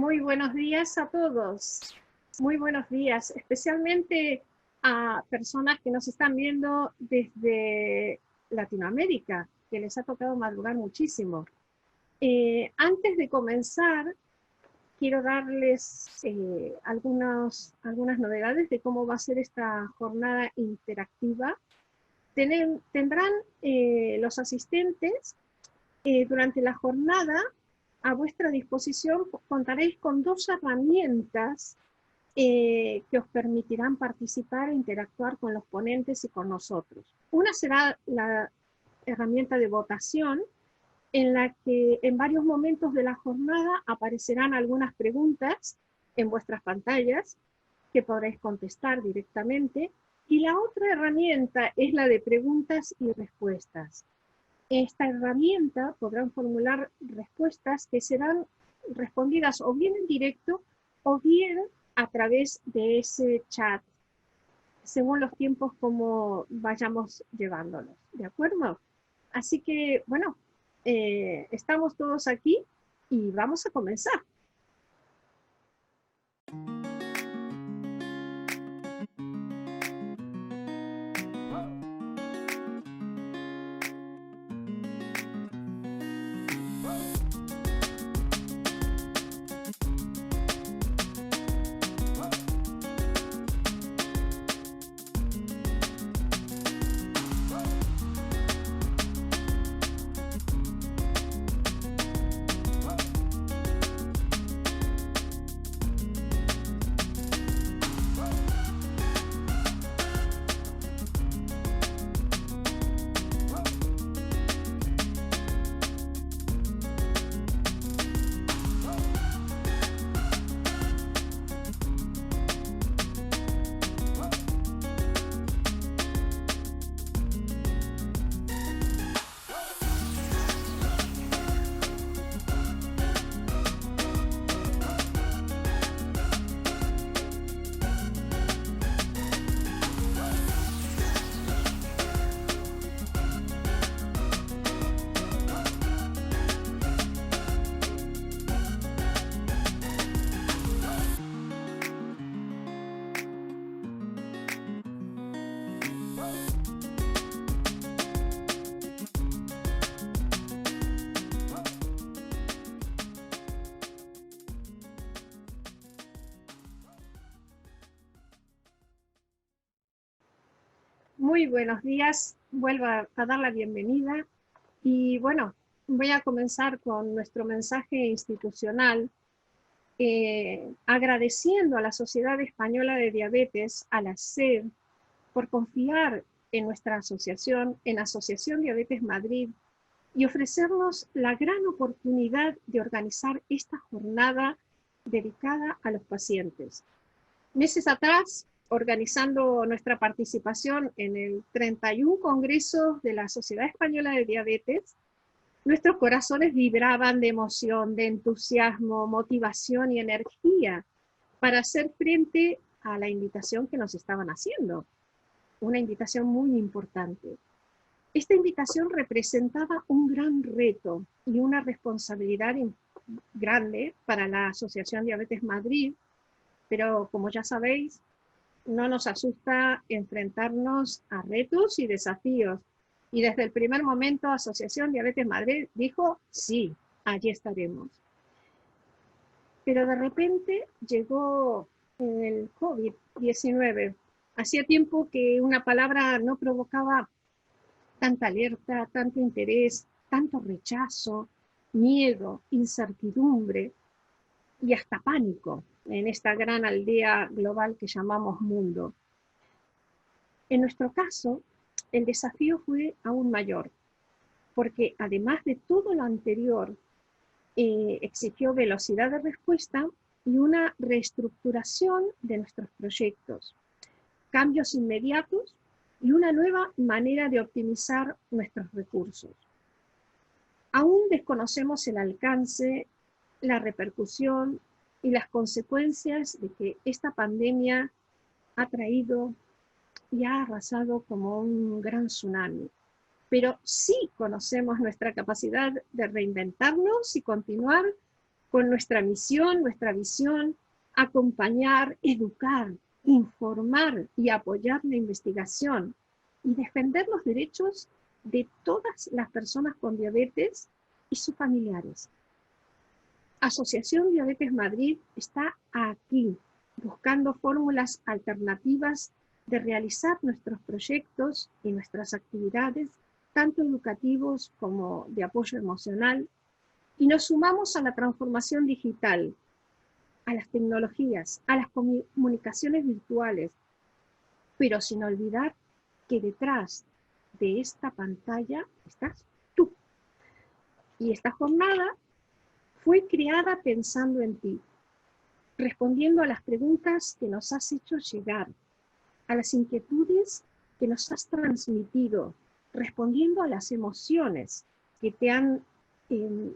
Muy buenos días a todos. Muy buenos días, especialmente a personas que nos están viendo desde Latinoamérica, que les ha tocado madrugar muchísimo. Antes de comenzar, quiero darles algunas novedades de cómo va a ser esta jornada interactiva. Tendrán los asistentes durante la jornada a vuestra disposición. Contaréis con dos herramientas que os permitirán participar e interactuar con los ponentes y con nosotros. Una será la herramienta de votación, en la que en varios momentos de la jornada aparecerán algunas preguntas en vuestras pantallas que podréis contestar directamente, y la otra herramienta es la de preguntas y respuestas. Esta herramienta podrán formular respuestas que serán respondidas o bien en directo o bien a través de ese chat, según los tiempos como vayamos llevándolos, ¿de acuerdo? Así que, bueno, estamos todos aquí y vamos a comenzar. Muy buenos días, vuelvo a dar la bienvenida y bueno, voy a comenzar con nuestro mensaje institucional, agradeciendo a la Sociedad Española de Diabetes, a la SED, por confiar en nuestra asociación, en Asociación Diabetes Madrid, y ofrecernos la gran oportunidad de organizar esta jornada dedicada a los pacientes. Meses atrás, organizando nuestra participación en el 31 Congreso de la Sociedad Española de Diabetes, nuestros corazones vibraban de emoción, de entusiasmo, motivación y energía para hacer frente a la invitación que nos estaban haciendo. Una invitación muy importante. Esta invitación representaba un gran reto y una responsabilidad grande para la Asociación Diabetes Madrid, pero como ya sabéis, no nos asusta enfrentarnos a retos y desafíos. Y desde el primer momento, Asociación Diabetes Madrid dijo, sí, allí estaremos. Pero de repente llegó el COVID-19. Hacía tiempo que una palabra no provocaba tanta alerta, tanto interés, tanto rechazo, miedo, incertidumbre y hasta pánico en esta gran aldea global que llamamos mundo. En nuestro caso, el desafío fue aún mayor, porque además de todo lo anterior, exigió velocidad de respuesta y una reestructuración de nuestros proyectos, cambios inmediatos y una nueva manera de optimizar nuestros recursos. Aún desconocemos el alcance, la repercusión y las consecuencias de que esta pandemia ha traído y ha arrasado como un gran tsunami. Pero sí conocemos nuestra capacidad de reinventarnos y continuar con nuestra misión, nuestra visión, acompañar, educar, informar y apoyar la investigación y defender los derechos de todas las personas con diabetes y sus familiares. Asociación Diabetes Madrid está aquí, buscando fórmulas alternativas de realizar nuestros proyectos y nuestras actividades, tanto educativos como de apoyo emocional, y nos sumamos a la transformación digital, a las tecnologías, a las comunicaciones virtuales, pero sin olvidar que detrás de esta pantalla estás tú. Y esta jornada fue creada pensando en ti, respondiendo a las preguntas que nos has hecho llegar, a las inquietudes que nos has transmitido, respondiendo a las emociones que te han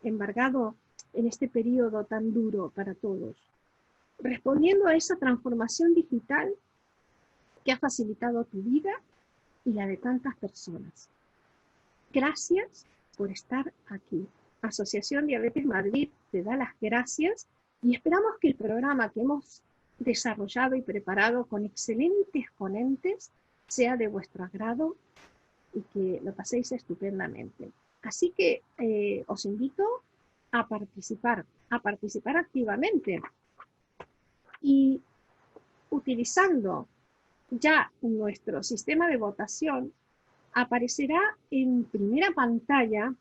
embargado en este periodo tan duro para todos, respondiendo a esa transformación digital que ha facilitado tu vida y la de tantas personas. Gracias por estar aquí. Asociación Diabetes Madrid te da las gracias y esperamos que el programa que hemos desarrollado y preparado con excelentes ponentes sea de vuestro agrado y que lo paséis estupendamente. Así que os invito a participar activamente y utilizando ya nuestro sistema de votación aparecerá en primera pantalla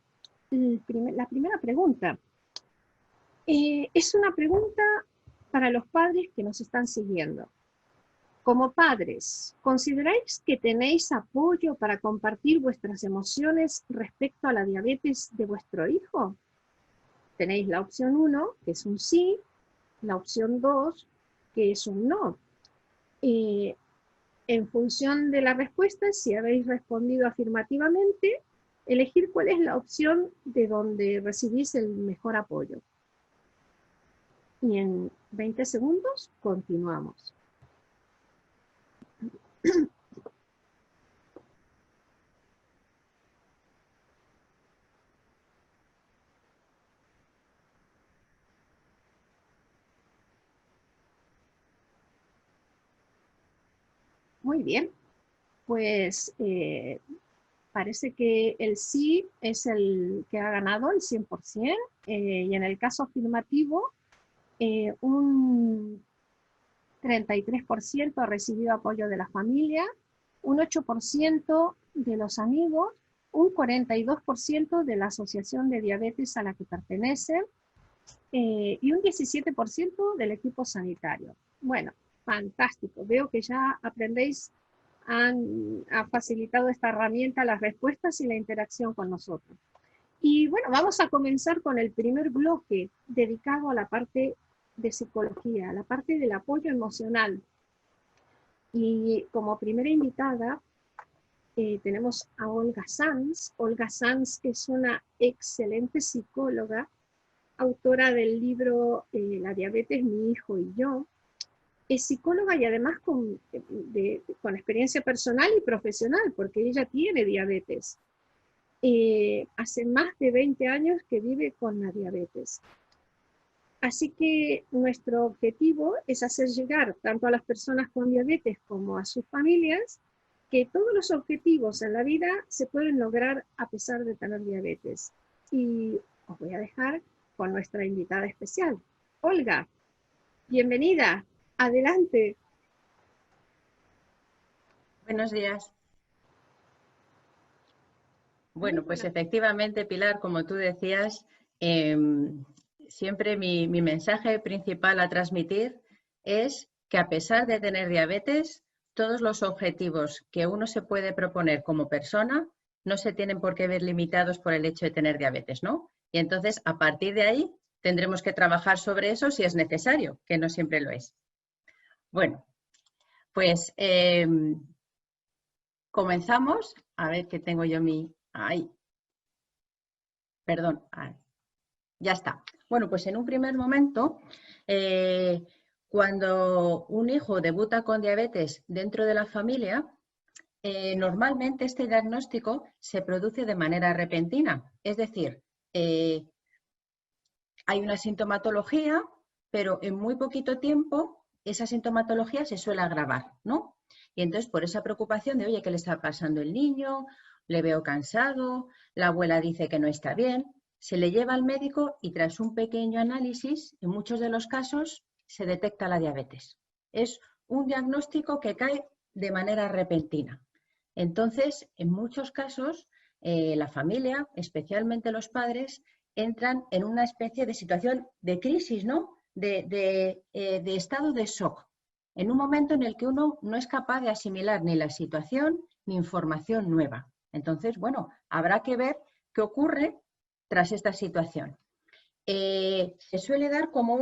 la primera pregunta. Es una pregunta para los padres que nos están siguiendo. Como padres, ¿consideráis que tenéis apoyo para compartir vuestras emociones respecto a la diabetes de vuestro hijo? Tenéis la opción 1, que es un sí, la opción 2, que es un no. En función de la respuesta, si habéis respondido afirmativamente, elegir cuál es la opción de donde recibís el mejor apoyo. Y en 20 segundos continuamos. Muy bien, pues parece que el sí es el que ha ganado el 100%, y en el caso afirmativo, un 33% ha recibido apoyo de la familia, un 8% de los amigos, un 42% de la asociación de diabetes a la que pertenecen, y un 17% del equipo sanitario. Bueno, fantástico. Veo que ya aprendéis, ha facilitado esta herramienta las respuestas y la interacción con nosotros. Y bueno, vamos a comenzar con el primer bloque dedicado a la parte de psicología, a la parte del apoyo emocional. Y como primera invitada tenemos a Olga Sanz. Olga Sanz es una excelente psicóloga, autora del libro La diabetes, mi hijo y yo. Es psicóloga y además con experiencia personal y profesional, porque ella tiene diabetes. Hace más de 20 años que vive con la diabetes. Así que nuestro objetivo es hacer llegar tanto a las personas con diabetes como a sus familias que todos los objetivos en la vida se pueden lograr a pesar de tener diabetes. Y os voy a dejar con nuestra invitada especial, Olga. Bienvenida, adelante. Buenos días. Bueno, pues efectivamente, Pilar, como tú decías, siempre mi mensaje principal a transmitir es que a pesar de tener diabetes, todos los objetivos que uno se puede proponer como persona no se tienen por qué ver limitados por el hecho de tener diabetes, ¿no? Y entonces, a partir de ahí, tendremos que trabajar sobre eso si es necesario, que no siempre lo es. Bueno, pues comenzamos. A ver que tengo yo mi... Ahí. Perdón. Ahí. Ya está. Bueno, pues en un primer momento, cuando un hijo debuta con diabetes dentro de la familia, normalmente este diagnóstico se produce de manera repentina. Es decir, hay una sintomatología, pero en muy poquito tiempo esa sintomatología se suele agravar, ¿no? Y entonces por esa preocupación de, oye, ¿qué le está pasando al niño? Le veo cansado, la abuela dice que no está bien, se le lleva al médico y tras un pequeño análisis, en muchos de los casos, se detecta la diabetes. Es un diagnóstico que cae de manera repentina. Entonces, en muchos casos, la familia, especialmente los padres, entran en una especie de situación de crisis, ¿no? De estado de shock, en un momento en el que uno no es capaz de asimilar ni la situación ni información nueva. Entonces, bueno, habrá que ver qué ocurre tras esta situación. Se suele dar como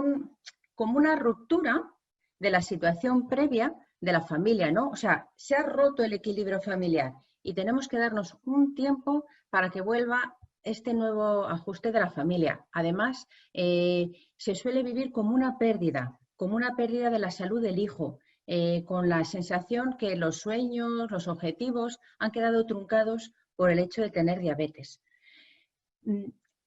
una ruptura de la situación previa de la familia, ¿no? O sea, se ha roto el equilibrio familiar y tenemos que darnos un tiempo para que vuelva este nuevo ajuste de la familia. Además, se suele vivir como una pérdida de la salud del hijo, con la sensación que los sueños, los objetivos han quedado truncados por el hecho de tener diabetes.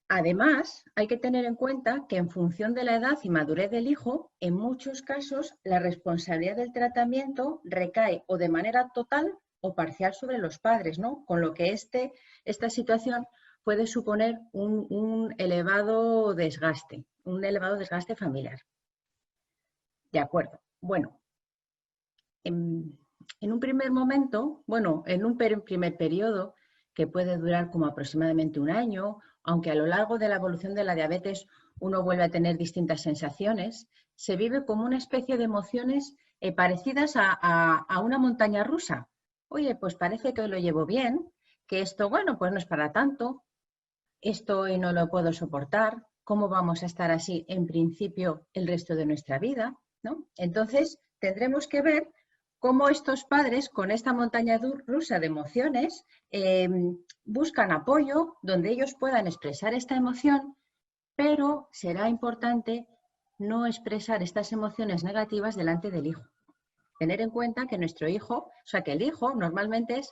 Además, hay que tener en cuenta que en función de la edad y madurez del hijo, en muchos casos la responsabilidad del tratamiento recae o de manera total o parcial sobre los padres, ¿no? Con lo que esta situación puede suponer un elevado desgaste familiar. De acuerdo. Bueno, en un primer momento, en un primer periodo que puede durar como aproximadamente un año, aunque a lo largo de la evolución de la diabetes uno vuelve a tener distintas sensaciones, se vive como una especie de emociones parecidas a una montaña rusa. Oye, pues parece que hoy lo llevo bien, que esto, bueno, pues no es para tanto, esto hoy no lo puedo soportar, ¿cómo vamos a estar así en principio el resto de nuestra vida? ¿No? Entonces, tendremos que ver cómo estos padres, con esta montaña rusa de emociones, buscan apoyo donde ellos puedan expresar esta emoción, pero será importante no expresar estas emociones negativas delante del hijo. Tener en cuenta que nuestro hijo, o sea, que el hijo normalmente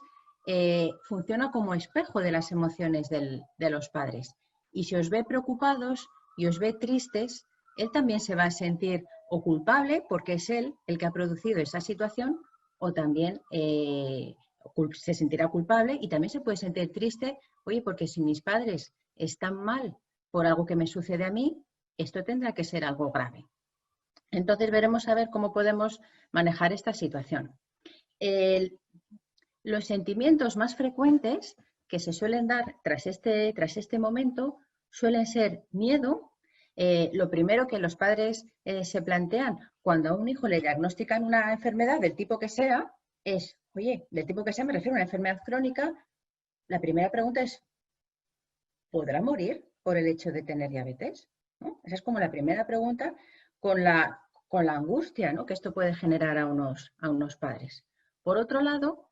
funciona como espejo de las emociones de los padres. Y si os ve preocupados y os ve tristes, él también se va a sentir o culpable porque es él el que ha producido esa situación, o también se sentirá culpable y también se puede sentir triste, oye, porque si mis padres están mal por algo que me sucede a mí, esto tendrá que ser algo grave. Entonces veremos a ver cómo podemos manejar esta situación. Los sentimientos más frecuentes que se suelen dar tras este momento suelen ser miedo. Lo primero que los padres se plantean cuando a un hijo le diagnostican una enfermedad del tipo que sea es, oye, del tipo que sea me refiero a una enfermedad crónica, la primera pregunta es, ¿podrá morir por el hecho de tener diabetes? ¿No? Esa es como la primera pregunta con la angustia, ¿no?, que esto puede generar a unos padres. Por otro lado,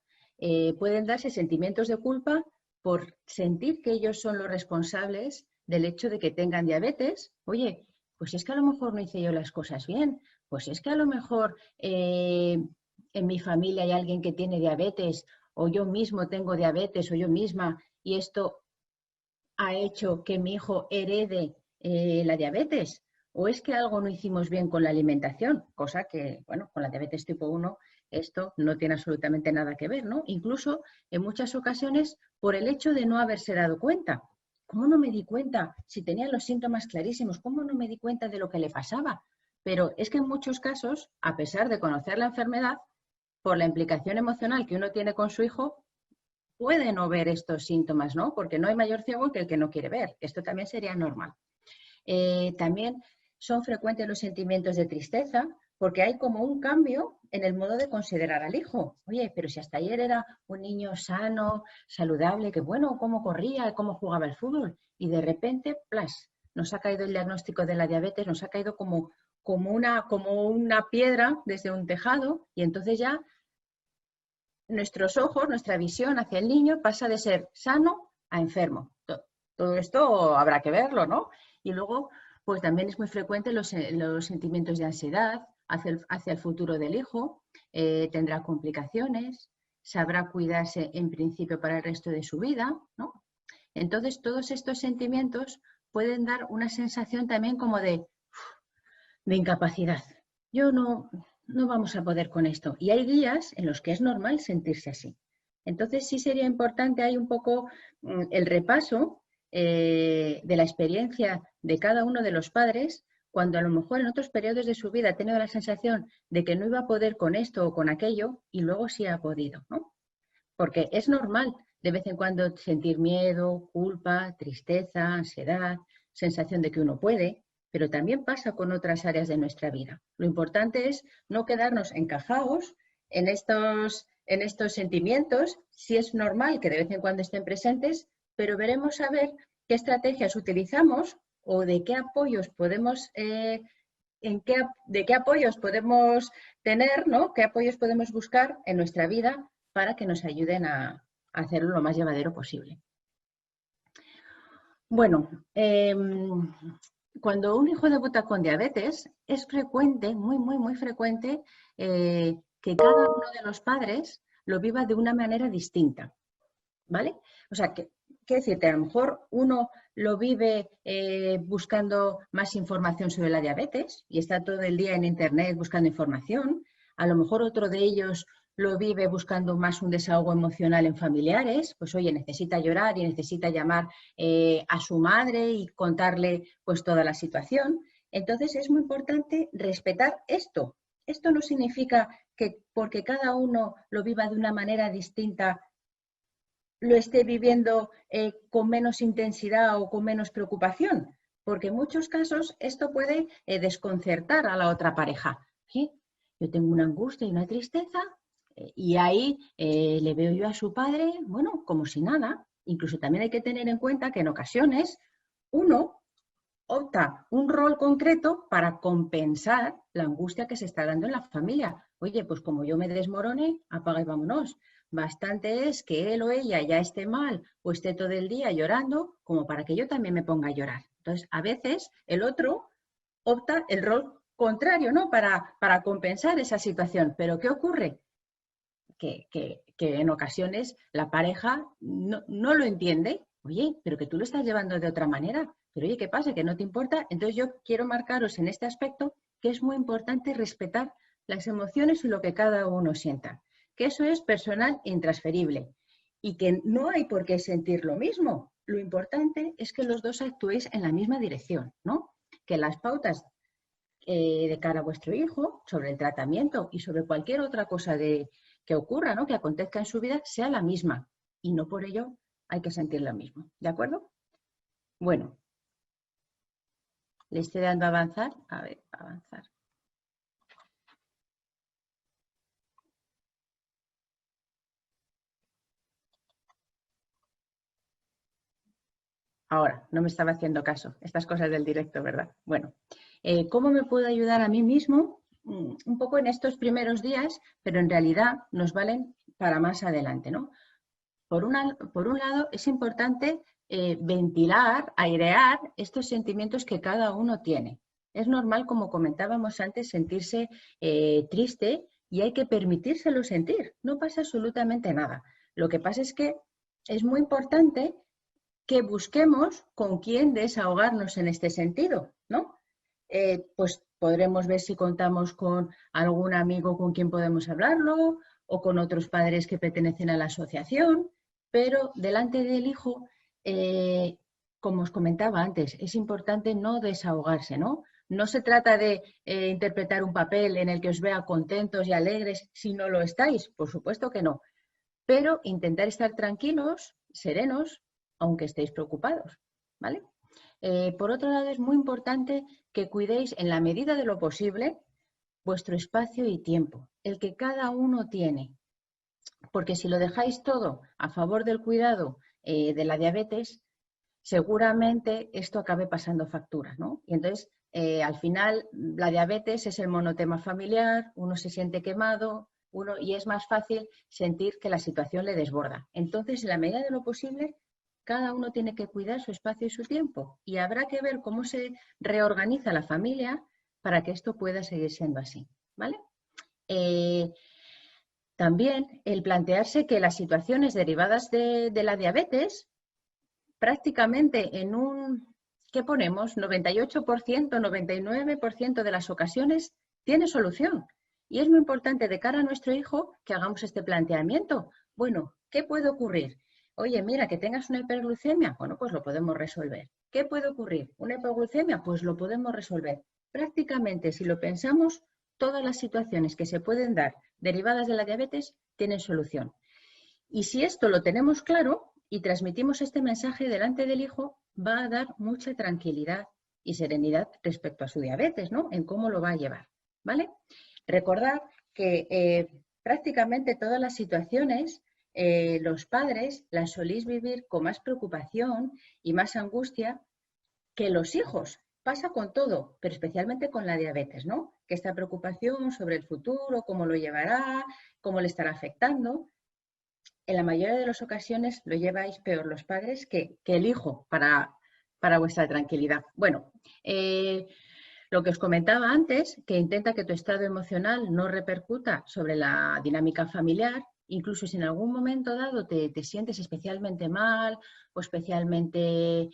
pueden darse sentimientos de culpa por sentir que ellos son los responsables del hecho de que tengan diabetes. Oye, pues es que a lo mejor no hice yo las cosas bien, pues es que a lo mejor en mi familia hay alguien que tiene diabetes, o yo mismo tengo diabetes, o yo misma, y esto ha hecho que mi hijo herede la diabetes, o es que algo no hicimos bien con la alimentación, cosa que, bueno, con la diabetes tipo 1 esto no tiene absolutamente nada que ver, ¿no? Incluso en muchas ocasiones por el hecho de no haberse dado cuenta. ¿Cómo no me di cuenta? Si tenía los síntomas clarísimos, ¿cómo no me di cuenta de lo que le pasaba? Pero es que en muchos casos, a pesar de conocer la enfermedad, por la implicación emocional que uno tiene con su hijo, puede no ver estos síntomas, ¿no? Porque no hay mayor ciego que el que no quiere ver. Esto también sería normal. También son frecuentes los sentimientos de tristeza, porque hay como un cambio en el modo de considerar al hijo. Oye, pero si hasta ayer era un niño sano, saludable, que bueno, cómo corría, cómo jugaba al fútbol, y de repente, ¡plas!, nos ha caído el diagnóstico de la diabetes, nos ha caído como una piedra desde un tejado, y entonces ya nuestros ojos, nuestra visión hacia el niño pasa de ser sano a enfermo. Todo esto habrá que verlo, ¿no? Y luego, pues también es muy frecuente los sentimientos de ansiedad hacia el futuro del hijo, tendrá complicaciones, sabrá cuidarse en principio para el resto de su vida, ¿no? Entonces, todos estos sentimientos pueden dar una sensación también como de incapacidad. Yo no vamos a poder con esto. Y hay días en los que es normal sentirse así. Entonces sí sería importante, hay un poco el repaso de la experiencia de cada uno de los padres, cuando a lo mejor en otros periodos de su vida ha tenido la sensación de que no iba a poder con esto o con aquello y luego sí ha podido, ¿no? Porque es normal de vez en cuando sentir miedo, culpa, tristeza, ansiedad, sensación de que uno puede, pero también pasa con otras áreas de nuestra vida. Lo importante es no quedarnos encajados en estos sentimientos. Sí es normal que de vez en cuando estén presentes, pero veremos a ver qué estrategias utilizamos o de qué apoyos podemos, de qué apoyos podemos tener, ¿no? Qué apoyos podemos buscar en nuestra vida para que nos ayuden a hacerlo lo más llevadero posible. Bueno, cuando un hijo debuta con diabetes, es frecuente, muy frecuente, que cada uno de los padres lo viva de una manera distinta, ¿vale? O sea, ¿qué decirte? A lo mejor uno lo vive buscando más información sobre la diabetes y está todo el día en internet buscando información. A lo mejor otro de ellos lo vive buscando más un desahogo emocional en familiares, pues oye, necesita llorar y necesita llamar a su madre y contarle pues toda la situación. Entonces es muy importante respetar esto. Esto no significa que porque cada uno lo viva de una manera distinta lo esté viviendo con menos intensidad o con menos preocupación, porque en muchos casos esto puede desconcertar a la otra pareja. ¿Sí? Yo tengo una angustia y una tristeza y ahí le veo yo a su padre, bueno, como si nada. Incluso también hay que tener en cuenta que en ocasiones uno opta un rol concreto para compensar la angustia que se está dando en la familia. Oye, pues como yo me desmorone, apaga y vámonos. Bastante es que él o ella ya esté mal o esté todo el día llorando como para que yo también me ponga a llorar. Entonces, a veces el otro opta el rol contrario, ¿no? Para compensar esa situación. Pero ¿qué ocurre? Que en ocasiones la pareja no lo entiende. Oye, pero que tú lo estás llevando de otra manera. Pero oye, ¿qué pasa? ¿Que no te importa? Entonces yo quiero marcaros en este aspecto que es muy importante respetar las emociones y lo que cada uno sienta. Que eso es personal e intransferible. Y que no hay por qué sentir lo mismo. Lo importante es que los dos actuéis en la misma dirección, ¿no? Que las pautas de cara a vuestro hijo, sobre el tratamiento y sobre cualquier otra cosa que ocurra, ¿no? Que acontezca en su vida, sea la misma. Y no por ello hay que sentir lo mismo. ¿De acuerdo? Bueno, le estoy dando a avanzar. A ver, avanzar. Ahora, no me estaba haciendo caso. Estas cosas del directo, ¿verdad? Bueno, ¿cómo me puedo ayudar a mí mismo? Un poco en estos primeros días, pero en realidad nos valen para más adelante, ¿no? Por un lado, es importante ventilar, airear estos sentimientos que cada uno tiene. Es normal, como comentábamos antes, sentirse triste y hay que permitírselo sentir. No pasa absolutamente nada. Lo que pasa es que es muy importante que busquemos con quién desahogarnos en este sentido, ¿no? Pues podremos ver si contamos con algún amigo con quien podemos hablarlo o con otros padres que pertenecen a la asociación, pero delante del hijo, como os comentaba antes, es importante no desahogarse, ¿no? No se trata de interpretar un papel en el que os vea contentos y alegres si no lo estáis, por supuesto que no, pero intentar estar tranquilos, serenos, aunque estéis preocupados, ¿vale? Por otro lado, es muy importante que cuidéis en la medida de lo posible vuestro espacio y tiempo, el que cada uno tiene, porque si lo dejáis todo a favor del cuidado de la diabetes, seguramente esto acabe pasando factura, ¿no? Y entonces, al final, la diabetes es el monotema familiar, uno se siente quemado, y es más fácil sentir que la situación le desborda. Entonces, en la medida de lo posible, cada uno tiene que cuidar su espacio y su tiempo. Y habrá que ver cómo se reorganiza la familia para que esto pueda seguir siendo así, ¿vale? También el plantearse que las situaciones derivadas de la diabetes prácticamente en un ¿qué ponemos? 98%, 99% de las ocasiones tiene solución. Y es muy importante de cara a nuestro hijo que hagamos este planteamiento. Bueno, ¿qué puede ocurrir? Oye, mira, que tengas una hiperglucemia, bueno, pues lo podemos resolver. ¿Qué puede ocurrir? ¿Una hipoglucemia? Pues lo podemos resolver. Prácticamente, si lo pensamos, todas las situaciones que se pueden dar derivadas de la diabetes tienen solución. Y si esto lo tenemos claro y transmitimos este mensaje delante del hijo, va a dar mucha tranquilidad y serenidad respecto a su diabetes, ¿no? En cómo lo va a llevar, ¿vale? Recordad que prácticamente todas las situaciones los padres las solís vivir con más preocupación y más angustia que los hijos. Pasa con todo, pero especialmente con la diabetes, ¿no? Que esta preocupación sobre el futuro, cómo lo llevará, cómo le estará afectando. En la mayoría de las ocasiones lo lleváis peor los padres que el hijo para vuestra tranquilidad. Bueno, lo que os comentaba antes, que intenta que tu estado emocional no repercuta sobre la dinámica familiar, incluso si en algún momento dado te sientes especialmente mal o especialmente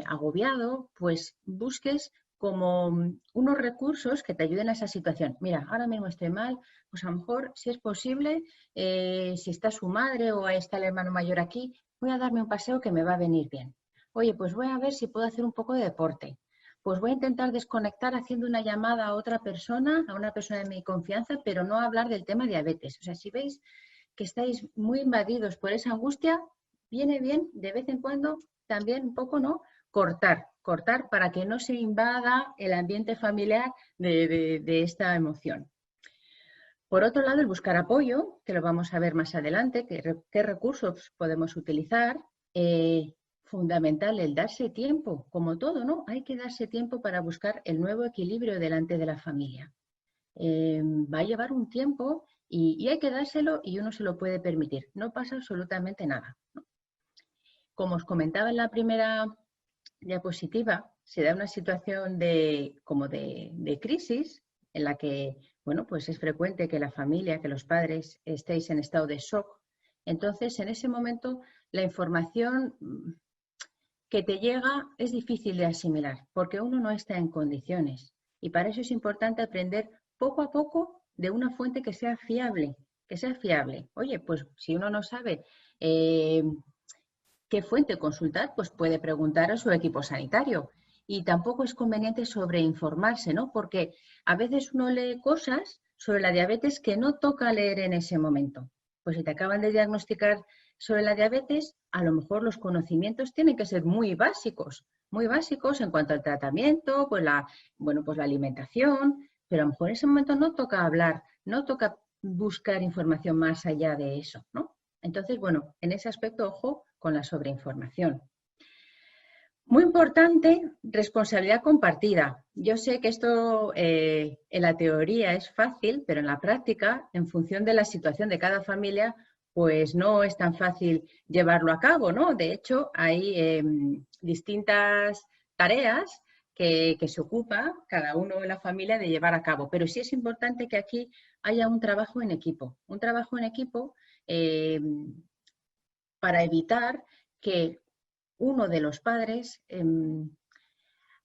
agobiado, pues busques como unos recursos que te ayuden a esa situación. Mira, ahora mismo estoy mal, pues a lo mejor, si es posible, si está su madre o está el hermano mayor aquí, voy a darme un paseo que me va a venir bien. Oye, pues voy a ver si puedo hacer un poco de deporte. Pues voy a intentar desconectar haciendo una llamada a otra persona, a una persona de mi confianza, pero no hablar del tema diabetes. O sea, si veis que estáis muy invadidos por esa angustia, viene bien de vez en cuando también un poco, ¿no? Cortar para que no se invada el ambiente familiar de esta emoción. Por otro lado, el buscar apoyo, que lo vamos a ver más adelante, qué recursos podemos utilizar. Fundamental el darse tiempo, como todo, ¿no? Hay que darse tiempo para buscar el nuevo equilibrio delante de la familia. Va a llevar un tiempo y hay que dárselo y uno se lo puede permitir. No pasa absolutamente nada, ¿no? Como os comentaba en la primera diapositiva, se da una situación de crisis en la que, bueno, pues es frecuente que la familia, que los padres estéis en estado de shock. Entonces, en ese momento, la información que te llega es difícil de asimilar porque uno no está en condiciones. Y para eso es importante aprender poco a poco de una fuente que sea fiable, que sea fiable. Oye, pues si uno no sabe qué fuente consultar, pues puede preguntar a su equipo sanitario. Y tampoco es conveniente sobreinformarse, ¿no? Porque a veces uno lee cosas sobre la diabetes que no toca leer en ese momento. Pues si te acaban de diagnosticar sobre la diabetes, a lo mejor los conocimientos tienen que ser muy básicos en cuanto al tratamiento, pues la alimentación, pero a lo mejor en ese momento no toca hablar, no toca buscar información más allá de eso, ¿no? Entonces, bueno, en ese aspecto, ojo con la sobreinformación. Muy importante, responsabilidad compartida. Yo sé que esto en la teoría es fácil, pero en la práctica, en función de la situación de cada familia, pues no es tan fácil llevarlo a cabo, ¿no? De hecho, hay distintas tareas que se ocupa cada uno en la familia de llevar a cabo, pero sí es importante que aquí haya un trabajo en equipo para evitar que uno de los padres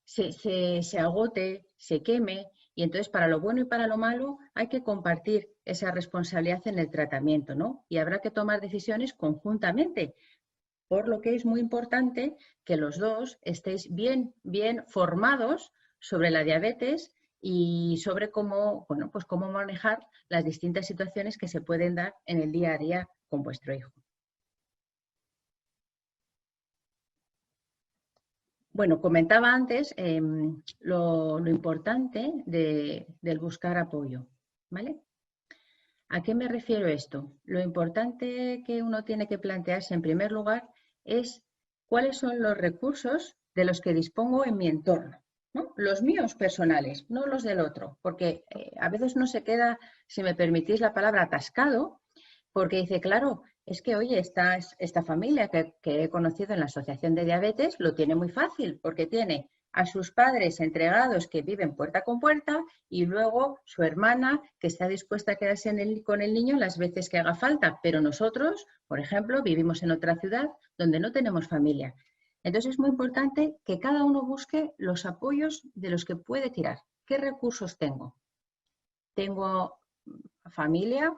se agote, se queme, y entonces para lo bueno y para lo malo hay que compartir esa responsabilidad en el tratamiento, ¿no? Y habrá que tomar decisiones conjuntamente, por lo que es muy importante que los dos estéis bien formados sobre la diabetes y sobre cómo manejar las distintas situaciones que se pueden dar en el día a día con vuestro hijo. Bueno, comentaba antes lo importante del buscar apoyo, ¿vale? ¿A qué me refiero esto? Lo importante que uno tiene que plantearse en primer lugar es cuáles son los recursos de los que dispongo en mi entorno, ¿no? Los míos personales, no los del otro, porque a veces uno se queda, si me permitís la palabra, atascado, porque dice, claro, es que, oye, esta familia que he conocido en la Asociación de Diabetes lo tiene muy fácil, porque tiene a sus padres entregados que viven puerta con puerta y luego su hermana que está dispuesta a quedarse con el niño las veces que haga falta. Pero nosotros, por ejemplo, vivimos en otra ciudad donde no tenemos familia. Entonces es muy importante que cada uno busque los apoyos de los que puede tirar. ¿Qué recursos tengo? Tengo familia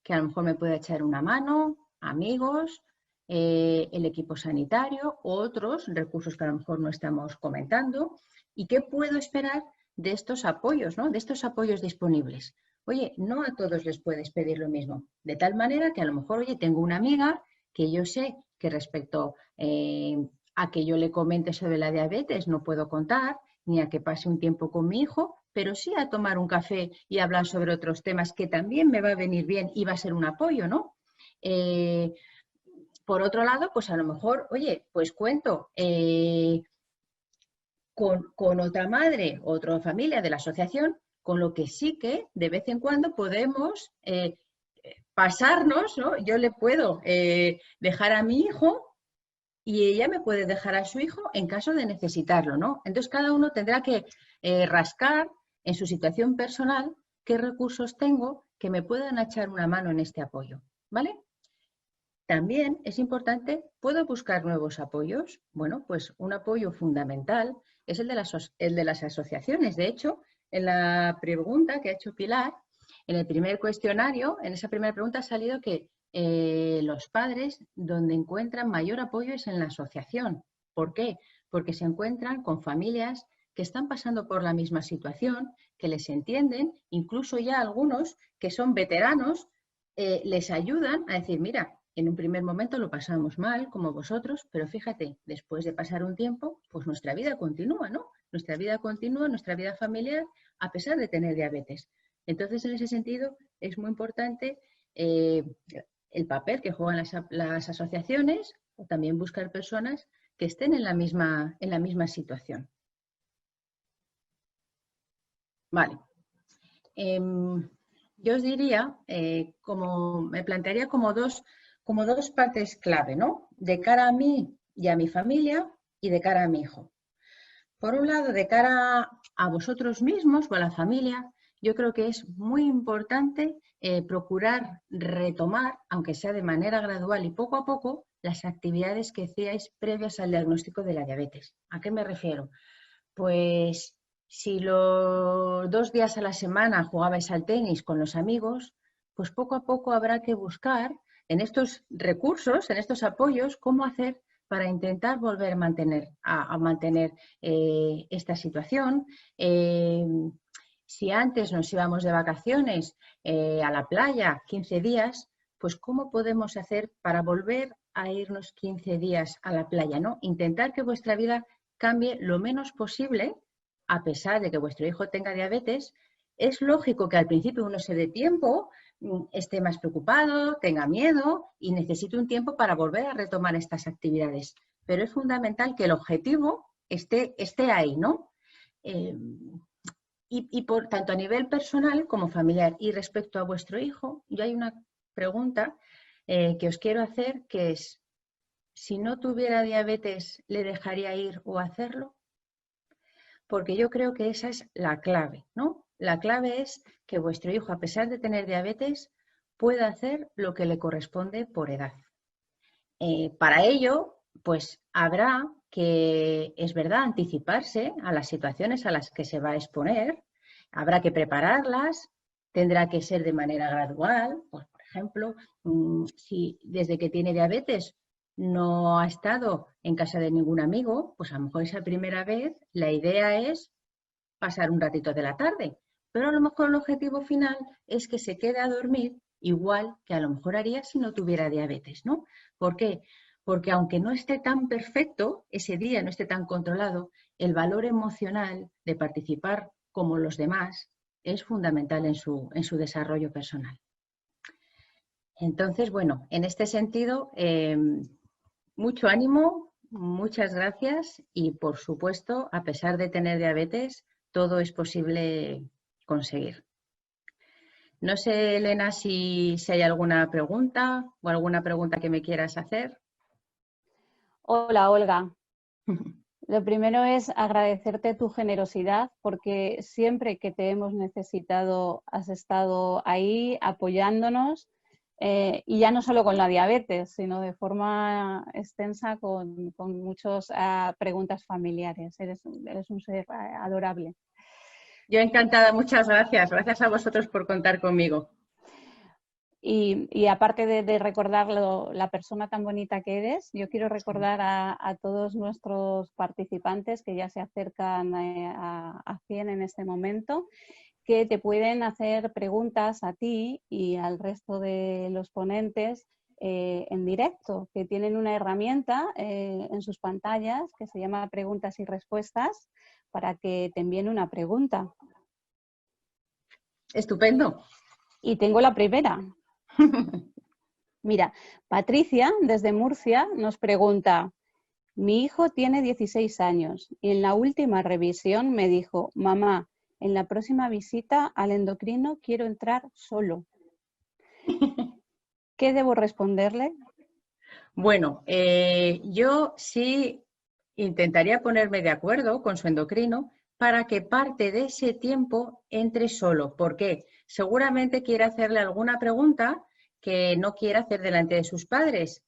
que a lo mejor me puede echar una mano, amigos, el equipo sanitario, otros recursos que a lo mejor no estamos comentando. ¿Y qué puedo esperar de estos apoyos, ¿no? De estos apoyos disponibles? Oye, no a todos les puedes pedir lo mismo. De tal manera que a lo mejor, oye, tengo una amiga que yo sé que respecto a que yo le comente sobre la diabetes no puedo contar, ni a que pase un tiempo con mi hijo, pero sí a tomar un café y hablar sobre otros temas que también me va a venir bien y va a ser un apoyo, ¿no? Por otro lado, pues a lo mejor, oye, pues cuento con otra madre, otra familia de la asociación, con lo que sí que de vez en cuando podemos pasarnos, ¿no? Yo le puedo dejar a mi hijo y ella me puede dejar a su hijo en caso de necesitarlo, ¿no? Entonces cada uno tendrá que rascar en su situación personal qué recursos tengo que me puedan echar una mano en este apoyo, ¿vale? También es importante, ¿puedo buscar nuevos apoyos? Bueno, pues un apoyo fundamental es el de las asociaciones. De hecho, en la pregunta que ha hecho Pilar, en el primer cuestionario, en esa primera pregunta ha salido que los padres donde encuentran mayor apoyo es en la asociación. ¿Por qué? Porque se encuentran con familias que están pasando por la misma situación, que les entienden, incluso ya algunos que son veteranos, les ayudan a decir, mira, en un primer momento lo pasamos mal, como vosotros, pero fíjate, después de pasar un tiempo, pues nuestra vida continúa, ¿no? Nuestra vida continúa, nuestra vida familiar, a pesar de tener diabetes. Entonces, en ese sentido, es muy importante el papel que juegan las asociaciones o también buscar personas que estén en la misma situación. Vale. Yo os diría, me plantearía como dos partes clave, ¿no? De cara a mí y a mi familia y de cara a mi hijo. Por un lado, de cara a vosotros mismos o a la familia, yo creo que es muy importante procurar retomar, aunque sea de manera gradual y poco a poco, las actividades que hacíais previas al diagnóstico de la diabetes. ¿A qué me refiero? Pues si los 2 días a la semana jugabais al tenis con los amigos, pues poco a poco habrá que buscar en estos recursos, en estos apoyos, cómo hacer para intentar volver a mantener esta situación. Si antes nos íbamos de vacaciones a la playa 15 días, pues cómo podemos hacer para volver a irnos 15 días a la playa, ¿no? Intentar que vuestra vida cambie lo menos posible, a pesar de que vuestro hijo tenga diabetes. Es lógico que al principio uno se dé tiempo, esté más preocupado, tenga miedo y necesite un tiempo para volver a retomar estas actividades. Pero es fundamental que el objetivo esté ahí, ¿no? Y por tanto a nivel personal como familiar. Y respecto a vuestro hijo, yo hay una pregunta que os quiero hacer, que es: si no tuviera diabetes, ¿le dejaría ir o hacerlo? Porque yo creo que esa es la clave, ¿no? La clave es que vuestro hijo, a pesar de tener diabetes, pueda hacer lo que le corresponde por edad. Para ello, pues habrá que, es verdad, anticiparse a las situaciones a las que se va a exponer, habrá que prepararlas, tendrá que ser de manera gradual. Pues, por ejemplo, si desde que tiene diabetes no ha estado en casa de ningún amigo, pues a lo mejor esa primera vez la idea es pasar un ratito de la tarde, pero a lo mejor el objetivo final es que se quede a dormir igual que a lo mejor haría si no tuviera diabetes, ¿no? ¿Por qué? Porque aunque no esté tan perfecto, ese día no esté tan controlado, el valor emocional de participar como los demás es fundamental en su desarrollo personal. Entonces, bueno, en este sentido, mucho ánimo, muchas gracias y, por supuesto, a pesar de tener diabetes, todo es posible conseguir. No sé, Elena, si hay alguna pregunta o alguna pregunta que me quieras hacer. Hola, Olga. Lo primero es agradecerte tu generosidad, porque siempre que te hemos necesitado has estado ahí apoyándonos, y ya no solo con la diabetes, sino de forma extensa con muchas preguntas familiares. Eres un ser adorable. Yo encantada, muchas gracias. Gracias a vosotros por contar conmigo. Y aparte de recordar la persona tan bonita que eres, yo quiero recordar a todos nuestros participantes que ya se acercan a 100 en este momento, que te pueden hacer preguntas a ti y al resto de los ponentes en directo, que tienen una herramienta en sus pantallas que se llama Preguntas y Respuestas para que te envíen una pregunta. Estupendo. Y tengo la primera. Mira, Patricia, desde Murcia, nos pregunta: mi hijo tiene 16 años y en la última revisión me dijo: mamá, en la próxima visita al endocrino quiero entrar solo. ¿Qué debo responderle? Bueno, yo sí intentaría ponerme de acuerdo con su endocrino para que parte de ese tiempo entre solo. ¿Por qué? Seguramente quiere hacerle alguna pregunta que no quiere hacer delante de sus padres.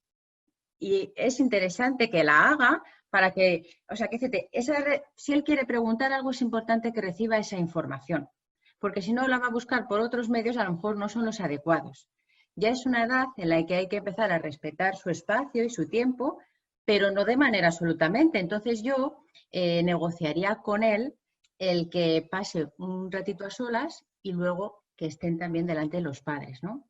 Y es interesante que la haga para que, o sea, que si él quiere preguntar algo, es importante que reciba esa información. Porque si no, la va a buscar por otros medios, a lo mejor no son los adecuados. Ya es una edad en la que hay que empezar a respetar su espacio y su tiempo, pero no de manera absolutamente. Entonces yo negociaría con él el que pase un ratito a solas y luego que estén también delante de los padres, ¿no?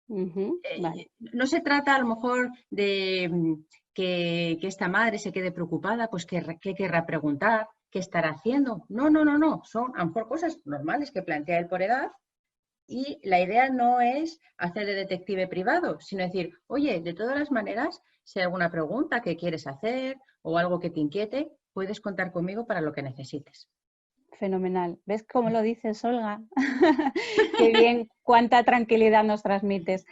Vale. No se trata a lo mejor de que esta madre se quede preocupada, pues qué querrá preguntar, qué estará haciendo. No. Son a lo mejor cosas normales que plantea él por edad. Y la idea no es hacer de detective privado, sino decir, oye, de todas las maneras, si hay alguna pregunta que quieres hacer o algo que te inquiete, puedes contar conmigo para lo que necesites. Fenomenal. ¿Ves cómo lo dices, Olga? Qué bien, cuánta tranquilidad nos transmites.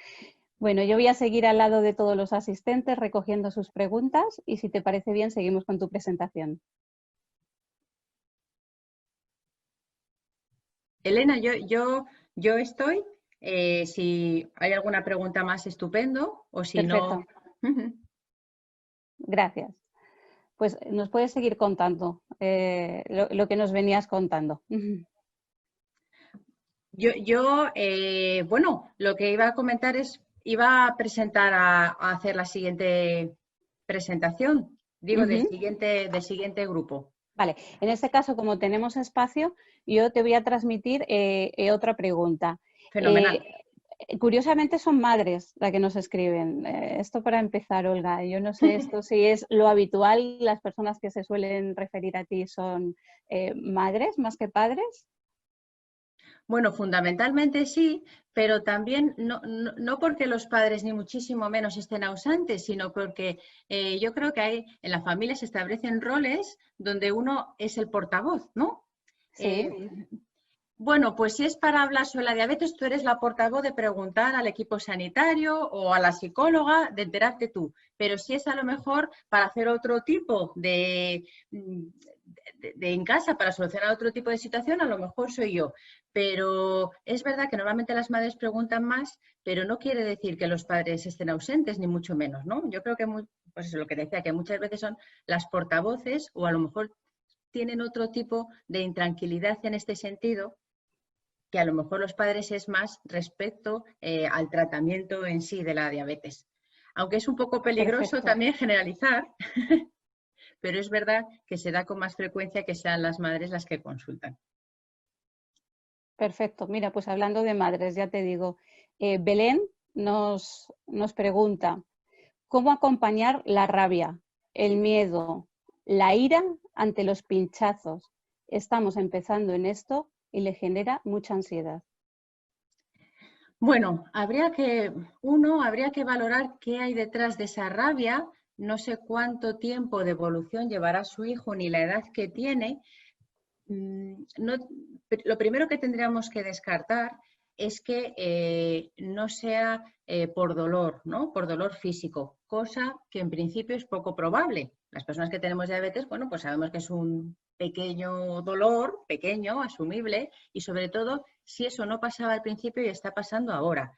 Bueno, yo voy a seguir al lado de todos los asistentes recogiendo sus preguntas y si te parece bien, seguimos con tu presentación. Elena, yo estoy. Si hay alguna pregunta más, estupendo. O si Perfecto. no. Gracias. Pues nos puedes seguir contando lo que nos venías contando. Bueno, lo que iba a comentar iba a presentar a hacer la siguiente presentación, digo, del siguiente grupo. Vale, en este caso, como tenemos espacio, yo te voy a transmitir otra pregunta. Fenomenal. Curiosamente son madres las que nos escriben. Esto para empezar, Olga. Yo no sé esto si es lo habitual, las personas que se suelen referir a ti son madres más que padres. Bueno, fundamentalmente sí, pero también no porque los padres ni muchísimo menos estén ausentes, sino porque yo creo que en la familia se establecen roles donde uno es el portavoz, ¿no? Sí. Bueno, pues si es para hablar sobre la diabetes, tú eres la portavoz de preguntar al equipo sanitario o a la psicóloga, de enterarte tú. Pero si es a lo mejor para hacer otro tipo de en casa, para solucionar otro tipo de situación, a lo mejor soy yo. Pero es verdad que normalmente las madres preguntan más, pero no quiere decir que los padres estén ausentes, ni mucho menos, ¿no? Yo creo que, pues eso es lo que decía, que muchas veces son las portavoces o a lo mejor tienen otro tipo de intranquilidad en este sentido, que a lo mejor los padres es más respecto al tratamiento en sí de la diabetes. Aunque es un poco peligroso Perfecto. también generalizar, pero es verdad que se da con más frecuencia que sean las madres las que consultan. Perfecto. Mira, pues hablando de madres, ya te digo, Belén nos pregunta, ¿cómo acompañar la rabia, el miedo, la ira ante los pinchazos? Estamos empezando en esto y le genera mucha ansiedad. Bueno, habría que valorar qué hay detrás de esa rabia. No sé cuánto tiempo de evolución llevará su hijo ni la edad que tiene. Lo primero que tendríamos que descartar es que no sea por dolor, ¿no? Por dolor físico, cosa que en principio es poco probable. Las personas que tenemos diabetes, bueno, pues sabemos que es un pequeño dolor, pequeño, asumible, y sobre todo si eso no pasaba al principio y está pasando ahora.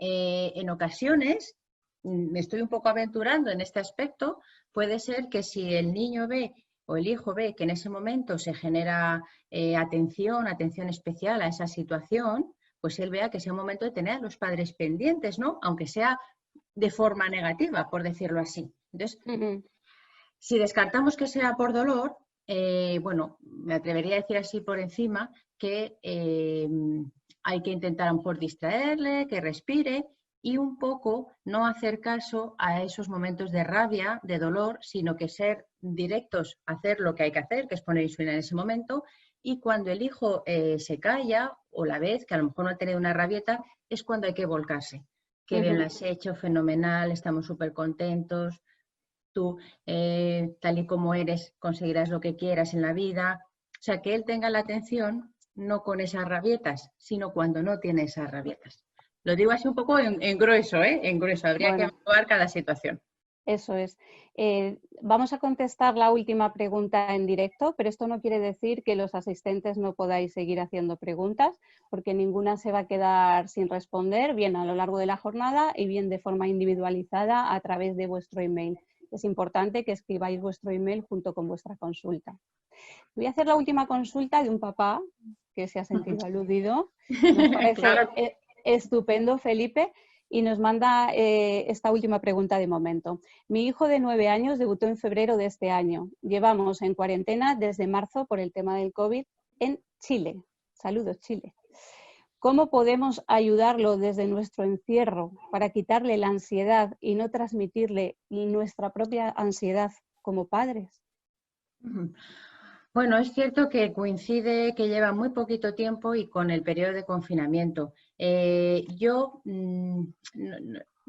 En ocasiones, me estoy un poco aventurando en este aspecto, puede ser que si el niño ve o el hijo ve que en ese momento se genera atención especial a esa situación, pues él vea que es un momento de tener a los padres pendientes, ¿no? Aunque sea de forma negativa, por decirlo así. Entonces, si descartamos que sea por dolor, bueno, me atrevería a decir así por encima que hay que intentar a lo mejor distraerle, que respire y un poco no hacer caso a esos momentos de rabia, de dolor, sino que ser directos, hacer lo que hay que hacer, que es poner insulina en ese momento, y cuando el hijo se calla o la vez que a lo mejor no ha tenido una rabieta, es cuando hay que volcarse. Qué bien lo has hecho, fenomenal, estamos súper contentos. Tú, tal y como eres, conseguirás lo que quieras en la vida. O sea, que él tenga la atención no con esas rabietas, sino cuando no tiene esas rabietas. Lo digo así un poco en grueso, ¿eh? En grueso. Habría que evaluar cada situación. Eso es. Vamos a contestar la última pregunta en directo, pero esto no quiere decir que los asistentes no podáis seguir haciendo preguntas, porque ninguna se va a quedar sin responder, bien a lo largo de la jornada y bien de forma individualizada a través de vuestro email. Es importante que escribáis vuestro email junto con vuestra consulta. Voy a hacer la última consulta de un papá que se ha sentido aludido. Nos parece claro. Estupendo, Felipe. Y nos manda esta última pregunta de momento. Mi hijo de 9 años debutó en febrero de este año. Llevamos en cuarentena desde marzo por el tema del COVID en Chile. Saludos, Chile. ¿Cómo podemos ayudarlo desde nuestro encierro para quitarle la ansiedad y no transmitirle nuestra propia ansiedad como padres? Bueno, es cierto que coincide que lleva muy poquito tiempo y con el periodo de confinamiento.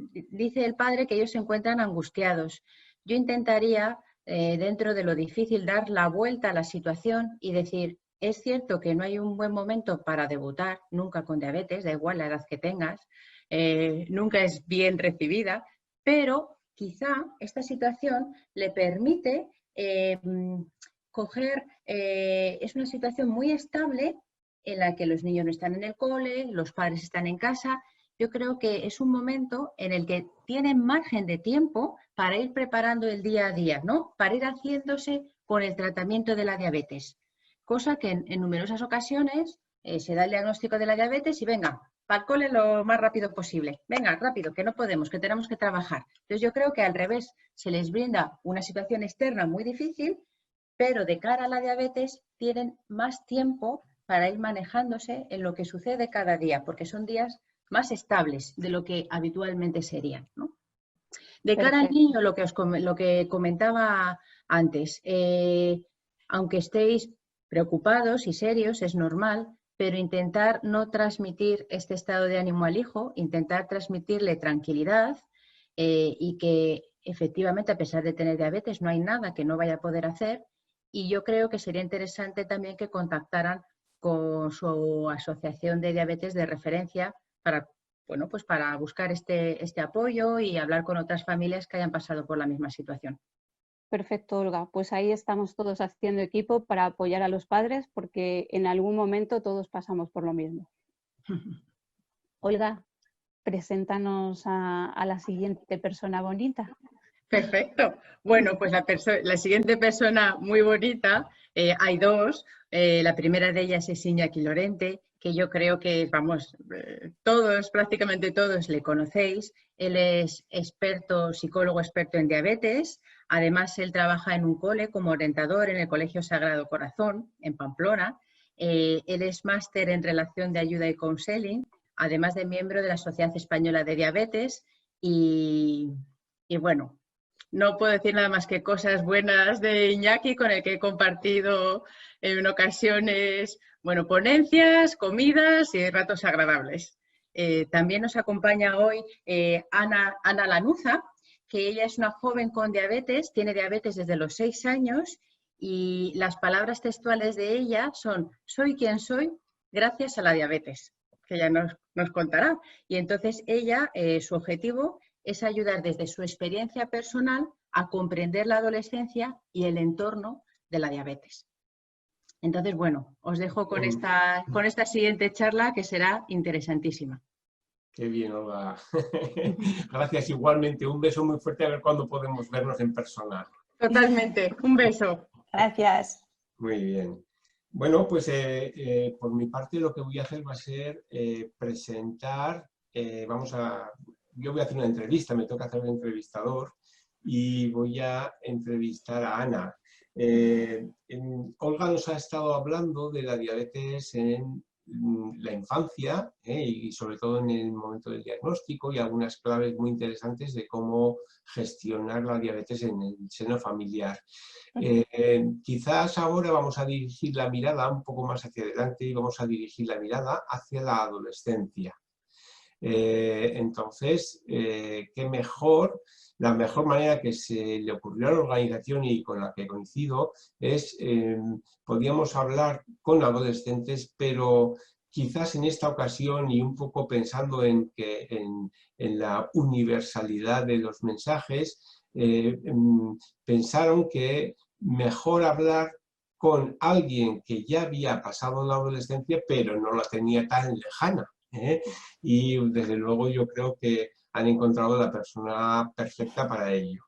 Dice el padre que ellos se encuentran angustiados. Yo intentaría, dentro de lo difícil, dar la vuelta a la situación y decir, es cierto que no hay un buen momento para debutar, nunca con diabetes, da igual la edad que tengas, nunca es bien recibida, pero quizá esta situación le permite es una situación muy estable en la que los niños no están en el cole, los padres están en casa. Yo creo que es un momento en el que tienen margen de tiempo para ir preparando el día a día, ¿no? Para ir haciéndose con el tratamiento de la diabetes. Cosa que en numerosas ocasiones se da el diagnóstico de la diabetes y venga, para el cole lo más rápido posible. Venga, rápido, que no podemos, que tenemos que trabajar. Entonces yo creo que al revés se les brinda una situación externa muy difícil, pero de cara a la diabetes tienen más tiempo para ir manejándose en lo que sucede cada día, porque son días más estables de lo que habitualmente serían, ¿no? De cara al niño, lo que comentaba antes, aunque estéis preocupados y serios, es normal, pero intentar no transmitir este estado de ánimo al hijo, intentar transmitirle tranquilidad y que efectivamente, a pesar de tener diabetes, no hay nada que no vaya a poder hacer. Y yo creo que sería interesante también que contactaran con su asociación de diabetes de referencia para, bueno, pues para buscar este apoyo y hablar con otras familias que hayan pasado por la misma situación. Perfecto, Olga. Pues ahí estamos todos haciendo equipo para apoyar a los padres porque en algún momento todos pasamos por lo mismo. Olga, preséntanos a la siguiente persona bonita. Perfecto. Bueno, pues la siguiente persona muy bonita, hay dos. La primera de ellas es Iñaki Lorente, que yo creo que, vamos, prácticamente todos le conocéis. Él es psicólogo experto en diabetes. Además, él trabaja en un cole como orientador en el Colegio Sagrado Corazón, en Pamplona. Él es máster en relación de ayuda y counseling, además de miembro de la Sociedad Española de Diabetes. Y bueno, no puedo decir nada más que cosas buenas de Iñaki, con el que he compartido en ocasiones, bueno, ponencias, comidas y ratos agradables. También nos acompaña hoy Ana Lanuza, que ella es una joven con diabetes, tiene diabetes desde los 6 años y las palabras textuales de ella son: soy quien soy gracias a la diabetes, que ella nos contará. Y entonces ella, su objetivo es ayudar desde su experiencia personal a comprender la adolescencia y el entorno de la diabetes. Entonces, bueno, os dejo con esta siguiente charla que será interesantísima. Qué bien, Olga. Gracias igualmente. Un beso muy fuerte, a ver cuándo podemos vernos en persona. Totalmente. Un beso. Gracias. Muy bien. Bueno, pues por mi parte lo que voy a hacer va a ser presentar, yo voy a hacer una entrevista, me toca hacer un entrevistador y voy a entrevistar a Ana. Olga nos ha estado hablando de la diabetes en la infancia y sobre todo en el momento del diagnóstico y algunas claves muy interesantes de cómo gestionar la diabetes en el seno familiar. Quizás ahora vamos a dirigir la mirada un poco más hacia adelante y vamos a dirigir la mirada hacia la adolescencia. Entonces, qué mejor, la mejor manera que se le ocurrió a la organización y con la que coincido es, podíamos hablar con adolescentes, pero quizás en esta ocasión y un poco pensando en la universalidad de los mensajes, pensaron que mejor hablar con alguien que ya había pasado la adolescencia, pero no la tenía tan lejana. Y desde luego yo creo que han encontrado la persona perfecta para ello.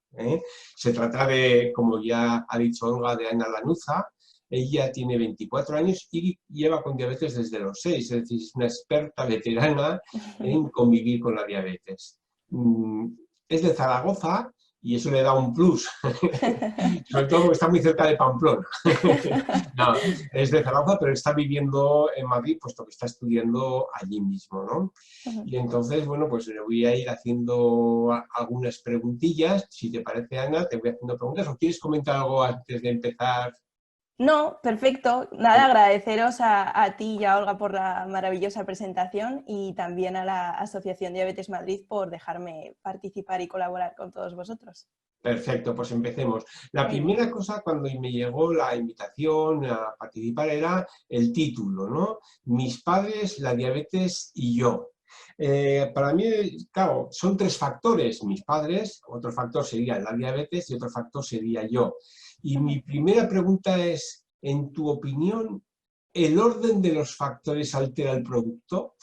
Se trata de, como ya ha dicho Olga, de Ana Lanuza. Ella tiene 24 años y lleva con diabetes desde los 6, es decir, es una experta veterana en convivir con la diabetes. Es de Zaragoza y eso le da un plus, sobre todo porque está muy cerca de Pamplona. No, es de Zaragoza, pero está viviendo en Madrid, puesto que está estudiando allí mismo, ¿no? Y entonces, bueno, pues le voy a ir haciendo algunas preguntillas. Si te parece, Ana, te voy haciendo preguntas. ¿O quieres comentar algo antes de empezar? No, perfecto. Nada, agradeceros a ti y a Olga por la maravillosa presentación y también a la Asociación Diabetes Madrid por dejarme participar y colaborar con todos vosotros. Perfecto, pues empecemos. La primera cosa cuando me llegó la invitación a participar era el título, ¿no? Mis padres, la diabetes y yo. Para mí, claro, son 3 factores. Mis padres, otro factor sería la diabetes y otro factor sería yo. Y mi primera pregunta es, en tu opinión, ¿el orden de los factores altera el producto?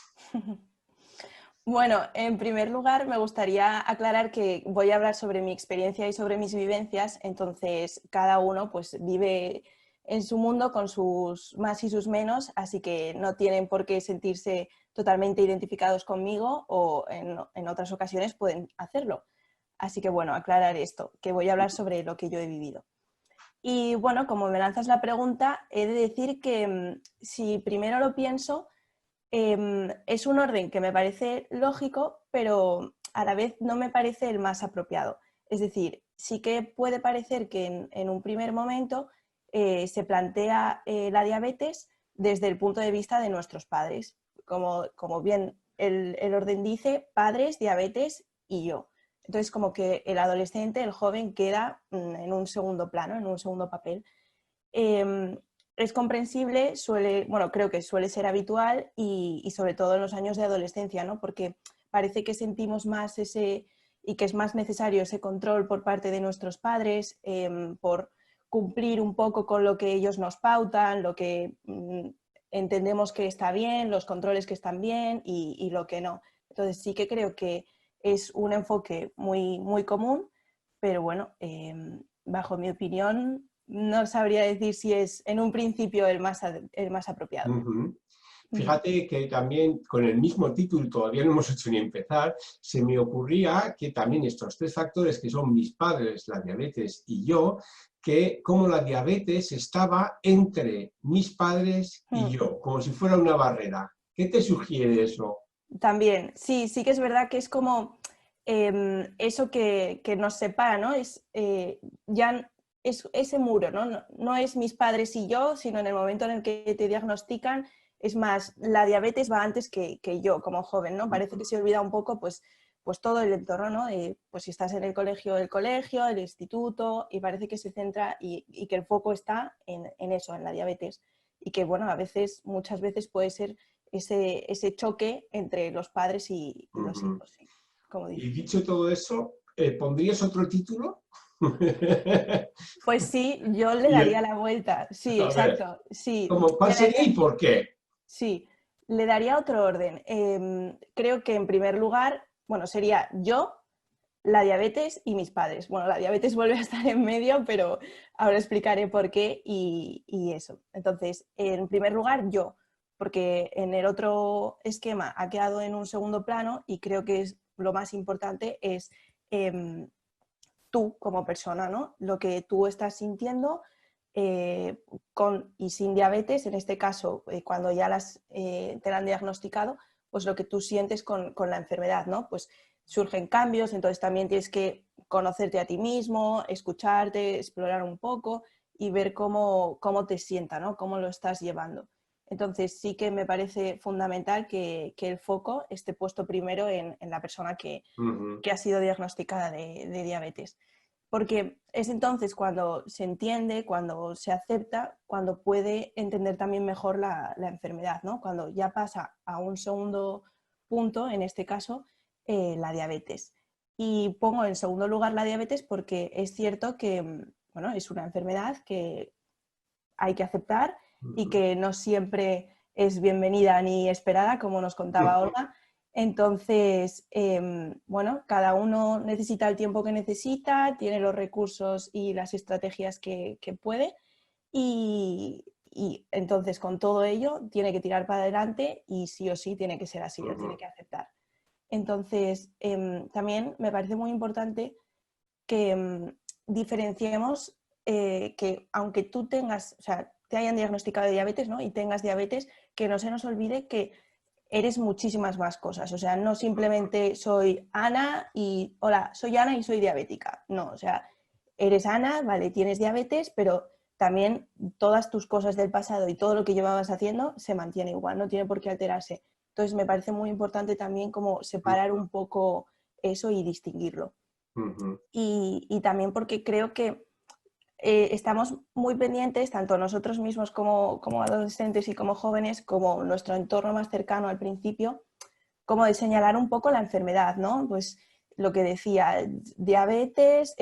Bueno, en primer lugar me gustaría aclarar que voy a hablar sobre mi experiencia y sobre mis vivencias, entonces cada uno pues vive en su mundo con sus más y sus menos, así que no tienen por qué sentirse totalmente identificados conmigo o en otras ocasiones pueden hacerlo. Así que bueno, aclarar esto, que voy a hablar sobre lo que yo he vivido. Y bueno, como me lanzas la pregunta, he de decir que si primero lo pienso, es un orden que me parece lógico, pero a la vez no me parece el más apropiado. Es decir, sí que puede parecer que en un primer momento se plantea la diabetes desde el punto de vista de nuestros padres. Como bien el orden dice, padres, diabetes y yo. Entonces, como que el adolescente, el joven, queda en un segundo plano, en un segundo papel. Es comprensible, creo que suele ser habitual y sobre todo en los años de adolescencia, ¿no? Porque parece que sentimos más y que es más necesario ese control por parte de nuestros padres, por cumplir un poco con lo que ellos nos pautan, lo que entendemos que está bien, los controles que están bien y lo que no. Entonces sí que creo que es un enfoque muy, muy común, pero bueno, bajo mi opinión, no sabría decir si es en un principio el más apropiado. Fíjate que también con el mismo título, todavía no hemos hecho ni empezar, se me ocurría que también estos 3 factores que son mis padres, la diabetes y yo, que como la diabetes estaba entre mis padres y yo, como si fuera una barrera. ¿Qué te sugiere eso? También, sí que es verdad que es como eso que nos separa, ¿no? Ya es ese muro, ¿no? No es mis padres y yo, sino en el momento en el que te diagnostican, es más, la diabetes va antes que yo como joven, ¿no? Parece que se olvida un poco pues todo el entorno, ¿no? Pues si estás en el colegio, el instituto, y parece que se centra y que el foco está en eso, en la diabetes. Y que, bueno, muchas veces puede ser ese choque entre los padres y los hijos, sí, como dices. Y dicho todo eso, ¿pondrías otro título? Pues sí, yo le daría la vuelta. Sí, exacto. Sí, ¿Cuál sería y por qué? Sí, Le daría otro orden. Creo que en primer lugar, bueno, sería yo, la diabetes y mis padres. Bueno, la diabetes vuelve a estar en medio, pero ahora explicaré por qué y eso. Entonces, en primer lugar, yo, porque en el otro esquema ha quedado en un segundo plano y creo que es lo más importante es tú como persona, ¿no? Lo que tú estás sintiendo con y sin diabetes, en este caso, cuando ya te la han diagnosticado, pues lo que tú sientes con la enfermedad, ¿no? Pues surgen cambios, entonces también tienes que conocerte a ti mismo, escucharte, explorar un poco y ver cómo te sienta, ¿no? Cómo lo estás llevando. Entonces sí que me parece fundamental que el foco esté puesto primero en la persona que ha sido diagnosticada de diabetes. Porque es entonces cuando se entiende, cuando se acepta, cuando puede entender también mejor la enfermedad, ¿no? Cuando ya pasa a un segundo punto, en este caso, la diabetes. Y pongo en segundo lugar la diabetes porque es cierto que, bueno, es una enfermedad que hay que aceptar y que no siempre es bienvenida ni esperada, como nos contaba Olga. Entonces, bueno, cada uno necesita el tiempo que necesita, tiene los recursos y las estrategias que puede y entonces con todo ello tiene que tirar para adelante y sí o sí tiene que ser así, lo tiene que aceptar. Entonces, también me parece muy importante que diferenciemos que aunque tú tengas, o sea, te hayan diagnosticado de diabetes, ¿no? Y tengas diabetes, que no se nos olvide que eres muchísimas más cosas. O sea, no simplemente soy Ana y, hola, soy Ana y soy diabética. No, o sea, eres Ana, vale, tienes diabetes, pero también todas tus cosas del pasado y todo lo que llevabas haciendo se mantiene igual, no tiene por qué alterarse. Entonces me parece muy importante también como separar un poco eso y distinguirlo. Y también porque creo que estamos muy pendientes, tanto nosotros mismos como adolescentes y como jóvenes, como nuestro entorno más cercano al principio, como de señalar un poco la enfermedad, ¿no? Pues lo que decía, diabetes,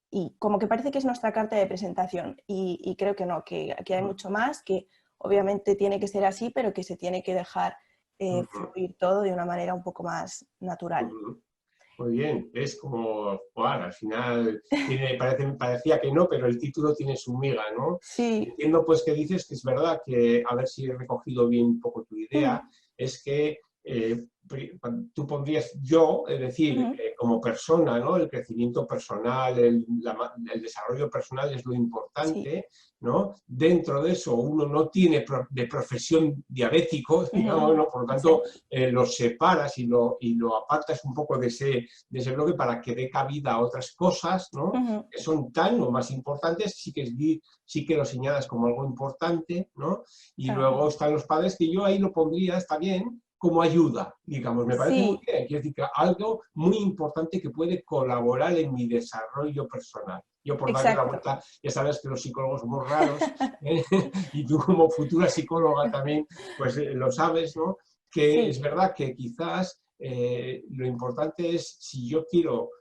y como que parece que es nuestra carta de presentación y creo que no, que aquí hay mucho más, que obviamente tiene que ser así, pero que se tiene que dejar fluir todo de una manera un poco más natural. Muy bien, es como, bueno, al final parecía que no, pero el título tiene su miga, ¿no? Sí. Entiendo pues que dices que es verdad que, a ver si he recogido bien un poco tu idea, es que tú pondrías yo, es decir, como persona, ¿no? El crecimiento personal, el desarrollo personal es lo importante, sí, ¿no? Dentro de eso uno no tiene de profesión diabético, digamos, ¿no? Por lo tanto lo separas y lo apartas un poco de ese bloque para que dé cabida a otras cosas, ¿no? Que son tan o más importantes, sí que lo señalas como algo importante, ¿no? Y luego están los padres, que yo ahí lo pondría, está bien, como ayuda, digamos, me parece muy bien. Quiero decir que algo muy importante que puede colaborar en mi desarrollo personal. Yo por darle la vuelta, ya sabes que los psicólogos somos raros, y tú como futura psicóloga también, pues lo sabes, ¿no? Que es verdad que quizás lo importante es, si yo quiero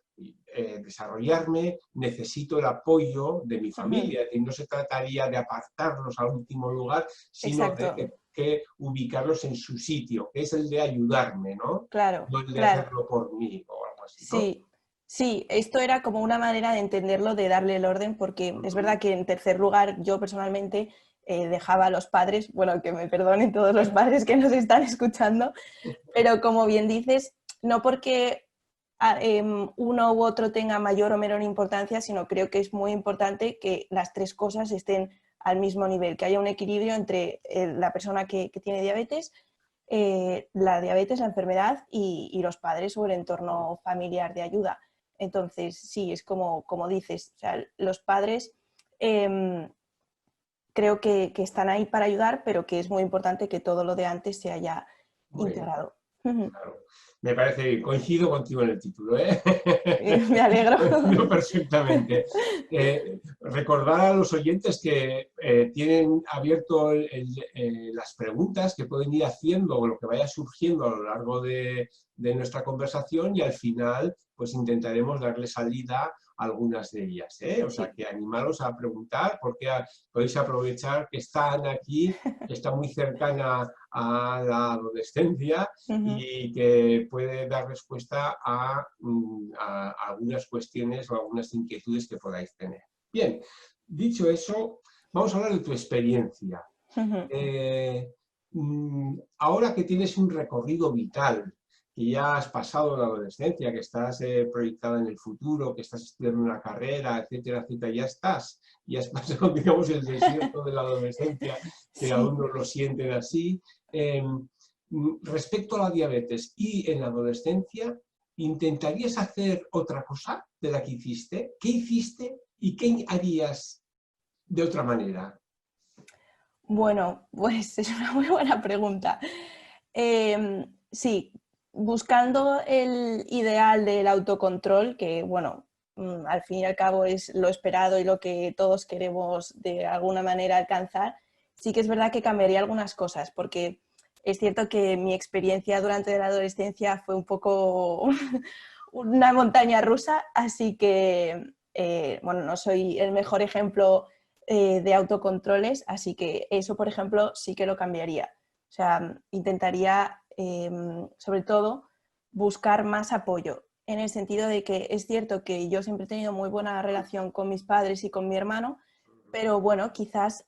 desarrollarme, necesito el apoyo de mi familia. Es decir, no se trataría de apartarlos al último lugar, sino de que ubicarlos en su sitio, que es el de ayudarme, ¿no? Claro, No el de hacerlo por mí o algo así, ¿no? Sí, esto era como una manera de entenderlo, de darle el orden, porque es verdad que en tercer lugar yo personalmente dejaba a los padres, bueno, que me perdonen todos los padres que nos están escuchando, pero como bien dices, no porque uno u otro tenga mayor o menor importancia, sino creo que es muy importante que las tres cosas estén al mismo nivel, que haya un equilibrio entre la persona que tiene diabetes, la enfermedad y los padres o el entorno familiar de ayuda. Entonces, sí, es como dices, o sea, los padres creo que están ahí para ayudar, pero que es muy importante que todo lo de antes se haya integrado. Claro. Me parece, coincido contigo en el título, ¿eh? Me alegro. No, perfectamente. Recordar a los oyentes que tienen abierto las preguntas que pueden ir haciendo o lo que vaya surgiendo a lo largo de nuestra conversación, y al final pues intentaremos darle salida algunas de ellas, ¿eh? O sea, Sí. que animaros a preguntar, porque podéis aprovechar que están aquí, que está muy cercana a la adolescencia Ujú. y que puede dar respuesta a algunas cuestiones o algunas inquietudes que podáis tener. Bien, dicho eso, vamos a hablar de tu experiencia. Ujú. Ahora que tienes un recorrido vital, que ya has pasado la adolescencia, que estás proyectada en el futuro, que estás estudiando una carrera, etcétera, etcétera, ya has pasado, digamos, el desierto de la adolescencia, que Sí. aún no lo sienten así. Respecto a la diabetes y en la adolescencia, ¿intentarías hacer otra cosa de la que hiciste? ¿Qué hiciste y qué harías de otra manera? Bueno, pues es una muy buena pregunta. Sí, buscando el ideal del autocontrol, que bueno, al fin y al cabo es lo esperado y lo que todos queremos de alguna manera alcanzar, sí que es verdad que cambiaría algunas cosas, porque es cierto que mi experiencia durante la adolescencia fue un poco una montaña rusa, así que bueno, no soy el mejor ejemplo de autocontroles, así que eso, por ejemplo, sí que lo cambiaría. O sea, intentaría, sobre todo, buscar más apoyo, en el sentido de que es cierto que yo siempre he tenido muy buena relación con mis padres y con mi hermano, pero bueno, quizás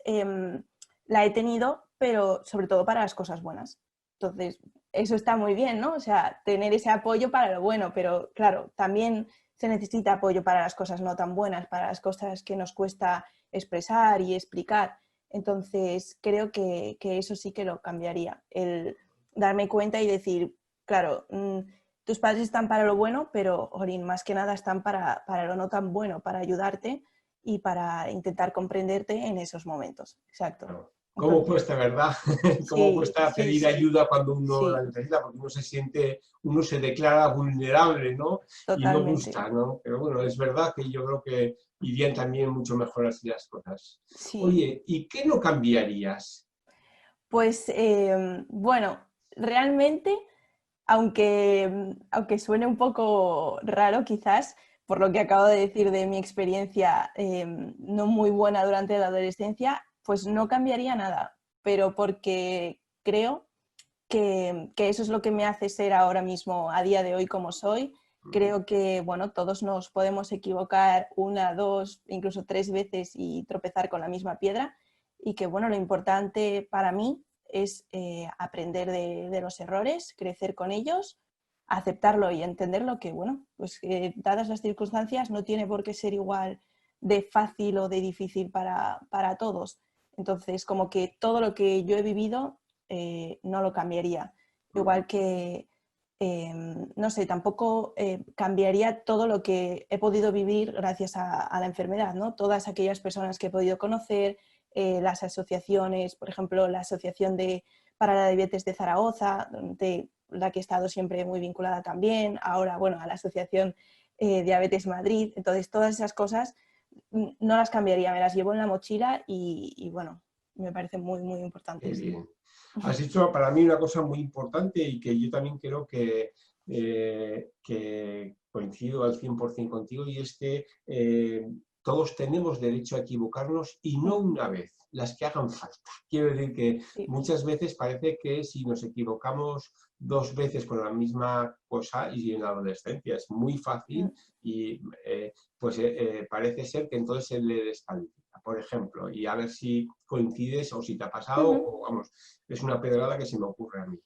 la he tenido, pero sobre todo para las cosas buenas. Entonces, eso está muy bien, ¿no? O sea, tener ese apoyo para lo bueno, pero claro, también se necesita apoyo para las cosas no tan buenas, para las cosas que nos cuesta expresar y explicar. Entonces, creo que eso sí que lo cambiaría, el darme cuenta y decir, claro, tus padres están para lo bueno, pero, Orin, más que nada están para lo no tan bueno, para ayudarte y para intentar comprenderte en esos momentos. Exacto. Claro. ¿Cómo Entonces, cuesta, verdad? ¿Cómo sí, cuesta sí, pedir sí, ayuda cuando uno la sí, necesita? Porque uno se siente, uno se declara vulnerable, ¿no? Y no totalmente. gusta, ¿no? Pero bueno, es verdad que yo creo que irían también mucho mejor así las cosas. Sí. Oye, ¿y qué no cambiarías? Pues bueno, realmente, aunque suene un poco raro quizás, por lo que acabo de decir de mi experiencia no muy buena durante la adolescencia, pues no cambiaría nada, pero porque creo que eso es lo que me hace ser ahora mismo, a día de hoy, como soy. Creo que, bueno, todos nos podemos equivocar una, dos, incluso tres veces y tropezar con la misma piedra y que, bueno, lo importante para mí es aprender de los errores, crecer con ellos, aceptarlo y entenderlo que, bueno, pues dadas las circunstancias no tiene por qué ser igual de fácil o de difícil para todos. Entonces, como que todo lo que yo he vivido no lo cambiaría. Igual que, no sé, tampoco cambiaría todo lo que he podido vivir gracias a la enfermedad, ¿no? Todas aquellas personas que he podido conocer, las asociaciones, por ejemplo, la Asociación para la Diabetes de Zaragoza, de la que he estado siempre muy vinculada también, ahora, bueno, a la Asociación Diabetes Madrid. Entonces, todas esas cosas no las cambiaría, me las llevo en la mochila y bueno, me parecen muy, muy Qué importantes. bien. Has dicho para mí una cosa muy importante y que yo también creo que coincido al 100% contigo, y es que todos tenemos derecho a equivocarnos y no una vez, las que hagan falta. Quiero decir que Sí. muchas veces parece que si nos equivocamos dos veces con la misma cosa, y en la adolescencia es muy fácil, y parece ser que entonces se le descalifica, por ejemplo, y a ver si coincides o si te ha pasado, Ujú. o vamos, es una pedrada que se me ocurre a mí.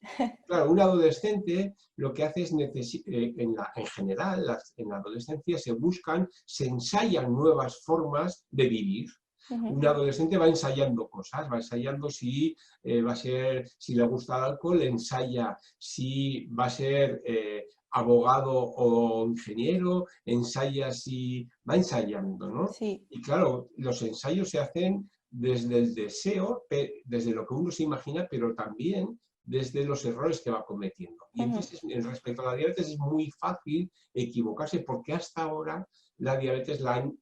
Claro, un adolescente lo que hace es, en general, en la adolescencia se ensayan nuevas formas de vivir. Ujú. Un adolescente va ensayando cosas, va ensayando si si le gusta el alcohol, ensaya si va a ser abogado o ingeniero, ensaya si va ensayando, ¿no? Sí. Y claro, los ensayos se hacen desde el deseo, desde lo que uno se imagina, pero también desde los errores que va cometiendo. Y Ujú. entonces, respecto a la diabetes, es muy fácil equivocarse porque hasta ahora la diabetes la han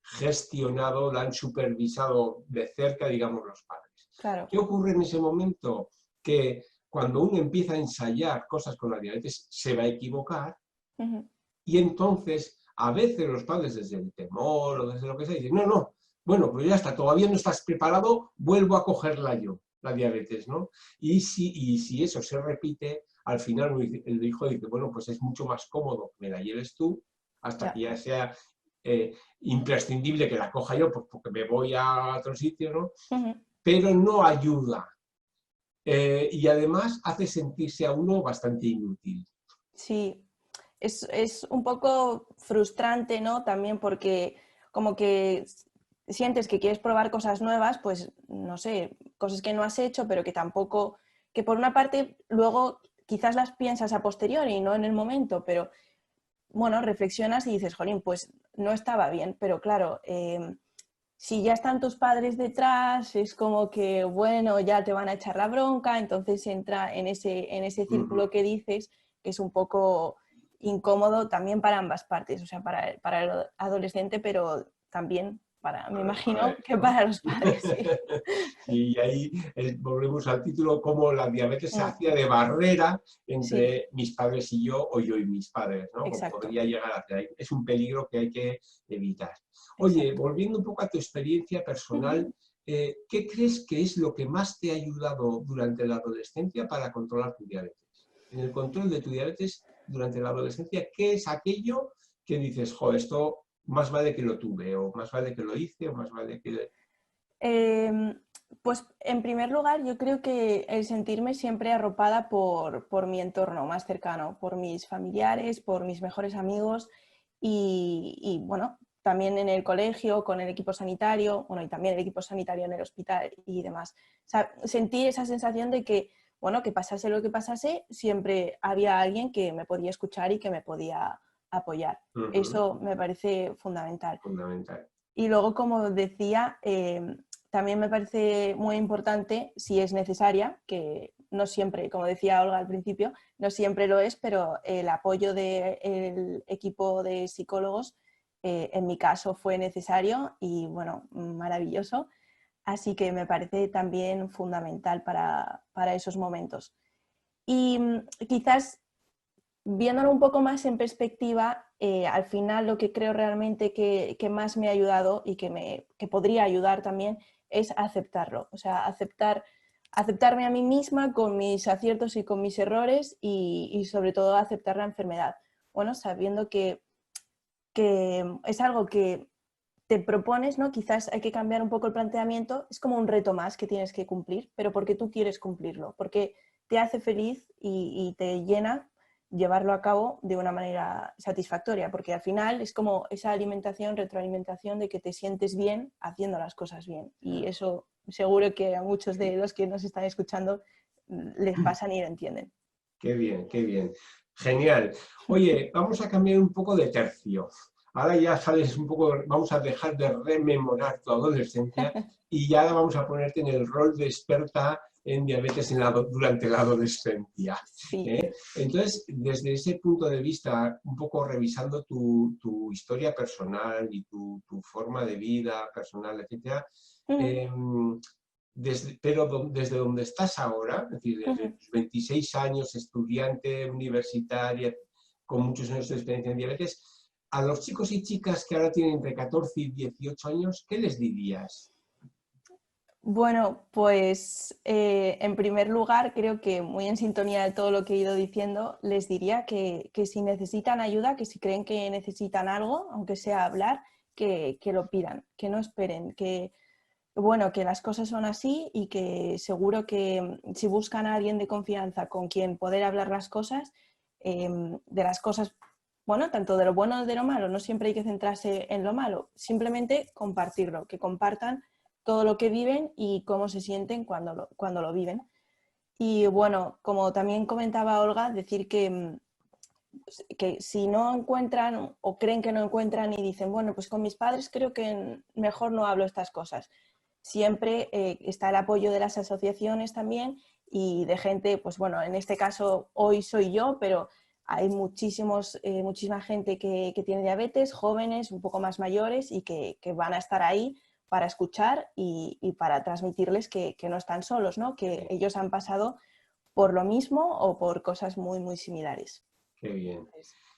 gestionado, la han supervisado de cerca, digamos, los padres. Claro. ¿Qué ocurre en ese momento? Que cuando uno empieza a ensayar cosas con la diabetes, se va a equivocar Ujú. y entonces A veces los padres desde el temor o desde lo que sea dicen, no, no, bueno, pues ya está, todavía no estás preparado, vuelvo a cogerla yo, la diabetes, ¿no? Y si eso se repite, al final el hijo dice, bueno, pues es mucho más cómodo que me la lleves tú hasta que ya sea imprescindible que la coja yo, pues porque me voy a otro sitio, ¿no? Pero no ayuda. Y además hace sentirse a uno bastante inútil. Sí, es un poco frustrante, ¿no? También porque como que sientes que quieres probar cosas nuevas, pues no sé, cosas que no has hecho, pero que tampoco, que por una parte luego quizás las piensas a posteriori y no en el momento, pero bueno, reflexionas y dices, jolín, pues no estaba bien, pero claro, si ya están tus padres detrás, es como que, bueno, ya te van a echar la bronca, entonces entra en ese círculo que dices, que es un poco incómodo también para ambas partes, o sea, para el adolescente, pero también me imagino que para los padres, sí. Y ahí volvemos al título, cómo la diabetes se hacía de barrera entre mis padres y yo, o yo y mis padres, ¿no? Como podría llegar a ser. Es un peligro que hay que evitar. Oye, volviendo un poco a tu experiencia personal, ¿qué crees que es lo que más te ha ayudado durante la adolescencia para controlar tu diabetes? En el control de tu diabetes durante la adolescencia, ¿qué es aquello que dices, jo, esto más vale que lo tuve, o más vale que lo hice, o más vale que... Pues en primer lugar yo creo que el sentirme siempre arropada por mi entorno más cercano, por mis familiares, por mis mejores amigos y bueno, también en el colegio, con el equipo sanitario, bueno, y también el equipo sanitario en el hospital y demás. O sea, sentir esa sensación de que, bueno, que pasase lo que pasase, siempre había alguien que me podía escuchar y que me podía apoyar. Eso me parece fundamental. Y luego, como decía, también me parece muy importante, si es necesaria, que no siempre, como decía Olga al principio, no siempre lo es, pero el apoyo del equipo de psicólogos, en mi caso fue necesario y bueno, maravilloso. Así que me parece también fundamental para esos momentos. Y quizás viéndolo un poco más en perspectiva, al final lo que creo realmente que más me ha ayudado y que podría ayudar también es aceptarlo. O sea, aceptarme a mí misma con mis aciertos y con mis errores y sobre todo aceptar la enfermedad. Bueno, sabiendo que es algo que te propones, ¿no? Quizás hay que cambiar un poco el planteamiento, es como un reto más que tienes que cumplir, pero porque tú quieres cumplirlo, porque te hace feliz y te llena llevarlo a cabo de una manera satisfactoria, porque al final es como esa alimentación, retroalimentación de que te sientes bien haciendo las cosas bien. Y eso seguro que a muchos de los que nos están escuchando les pasan y lo entienden. Qué bien, qué bien. Genial. Oye, vamos a cambiar un poco de tercio. Ahora ya sales un poco, vamos a dejar de rememorar tu adolescencia y ya vamos a ponerte en el rol de experta en diabetes durante la adolescencia. Sí. Entonces, desde ese punto de vista, un poco revisando tu historia personal y tu forma de vida personal, etc., pero desde donde estás ahora, es decir, desde tus 26 años, estudiante universitaria, con muchos años de experiencia en diabetes, a los chicos y chicas que ahora tienen entre 14 y 18 años, ¿qué les dirías? Bueno, pues en primer lugar, creo que muy en sintonía de todo lo que he ido diciendo, les diría que si necesitan ayuda, que si creen que necesitan algo, aunque sea hablar, que lo pidan, que no esperen, que bueno, que las cosas son así y que seguro que si buscan a alguien de confianza con quien poder hablar las cosas, de las cosas, bueno, tanto de lo bueno como de lo malo, no siempre hay que centrarse en lo malo, simplemente compartirlo, que compartan todo lo que viven y cómo se sienten cuando lo viven. Y bueno, como también comentaba Olga, decir que si no encuentran o creen que no encuentran y dicen, bueno, pues con mis padres creo que mejor no hablo estas cosas. Siempre está el apoyo de las asociaciones también y de gente, pues bueno, en este caso hoy soy yo, pero hay muchísima gente que tiene diabetes, jóvenes, un poco más mayores y que van a estar ahí para escuchar y para transmitirles que no están solos, ¿no? Que ellos han pasado por lo mismo o por cosas muy, muy similares. Qué bien.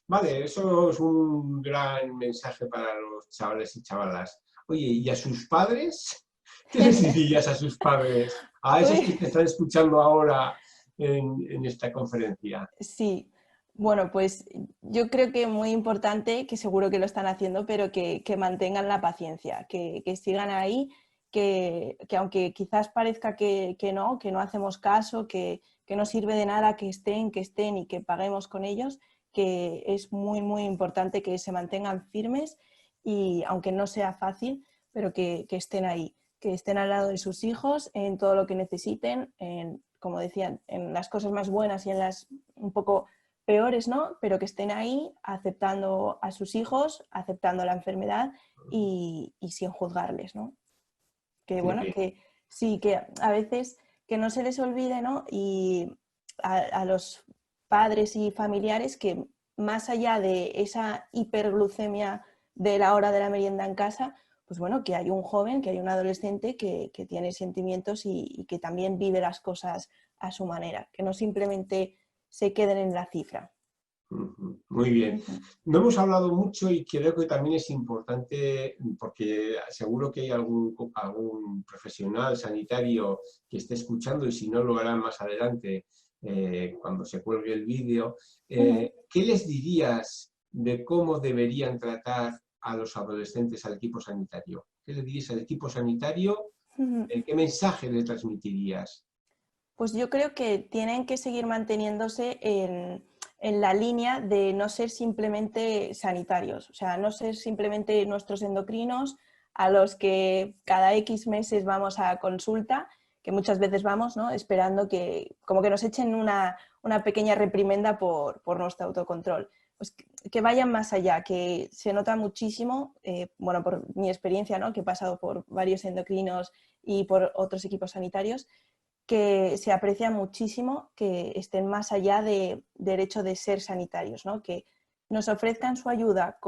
Vale, eso es un gran mensaje para los chavales y chavalas. Oye, ¿y a sus padres? ¿Qué les dirías a sus padres? A esos que Uy, te están escuchando ahora en esta conferencia. sí, bueno, pues yo creo que muy importante, que seguro que lo están haciendo, pero que mantengan la paciencia, que sigan ahí, que aunque quizás parezca que no hacemos caso, que no sirve de nada que estén y que paguemos con ellos, que es muy, muy importante que se mantengan firmes y aunque no sea fácil, pero que estén ahí, que estén al lado de sus hijos en todo lo que necesiten, en, como decían, en las cosas más buenas y en las un poco peores, ¿no? Pero que estén ahí aceptando a sus hijos, aceptando la enfermedad y sin juzgarles, ¿no? Que Qué bueno, bien. que sí, que a veces que no se les olvide, ¿no? Y a los padres y familiares que más allá de esa hiperglucemia de la hora de la merienda en casa, pues bueno, que hay un joven, que hay un adolescente que tiene sentimientos y que también vive las cosas a su manera, que no simplemente se queden en la cifra. Ujú, muy bien. Ujú. No hemos hablado mucho y creo que también es importante porque seguro que hay algún profesional sanitario que esté escuchando y si no lo hará más adelante cuando se cuelgue el vídeo. Ujú. ¿Qué les dirías de cómo deberían tratar a los adolescentes al equipo sanitario? ¿Qué le dirías al equipo sanitario? Ujú. ¿Qué mensaje le transmitirías? Pues yo creo que tienen que seguir manteniéndose en la línea de no ser simplemente sanitarios, o sea, no ser simplemente nuestros endocrinos a los que cada X meses vamos a consulta, que muchas veces vamos, ¿no? Esperando que como que nos echen una pequeña reprimenda por nuestro autocontrol. Pues que vayan más allá, que se nota muchísimo, bueno, por mi experiencia, ¿no? Que he pasado por varios endocrinos y por otros equipos sanitarios, que se aprecia muchísimo que estén más allá del hecho de ser sanitarios, ¿no? Que nos ofrezcan su ayuda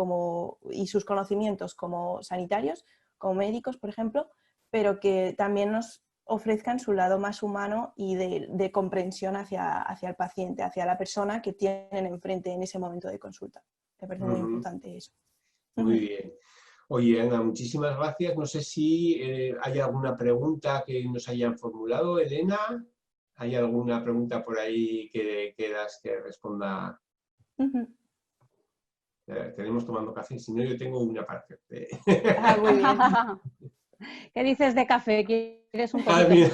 y sus conocimientos como sanitarios, como médicos, por ejemplo, pero que también nos ofrezcan su lado más humano y de comprensión hacia el paciente, hacia la persona que tienen enfrente en ese momento de consulta. Me parece muy Ujú, importante eso. muy bien. Oye, Ana, muchísimas gracias. No sé si hay alguna pregunta que nos hayan formulado. Elena, ¿hay alguna pregunta por ahí que quieras que responda? Tenemos tomando café, si no yo tengo una para hacerte. Ah, muy bien. ¿Qué dices de café? ¿Quieres un Ah, poquito? mira.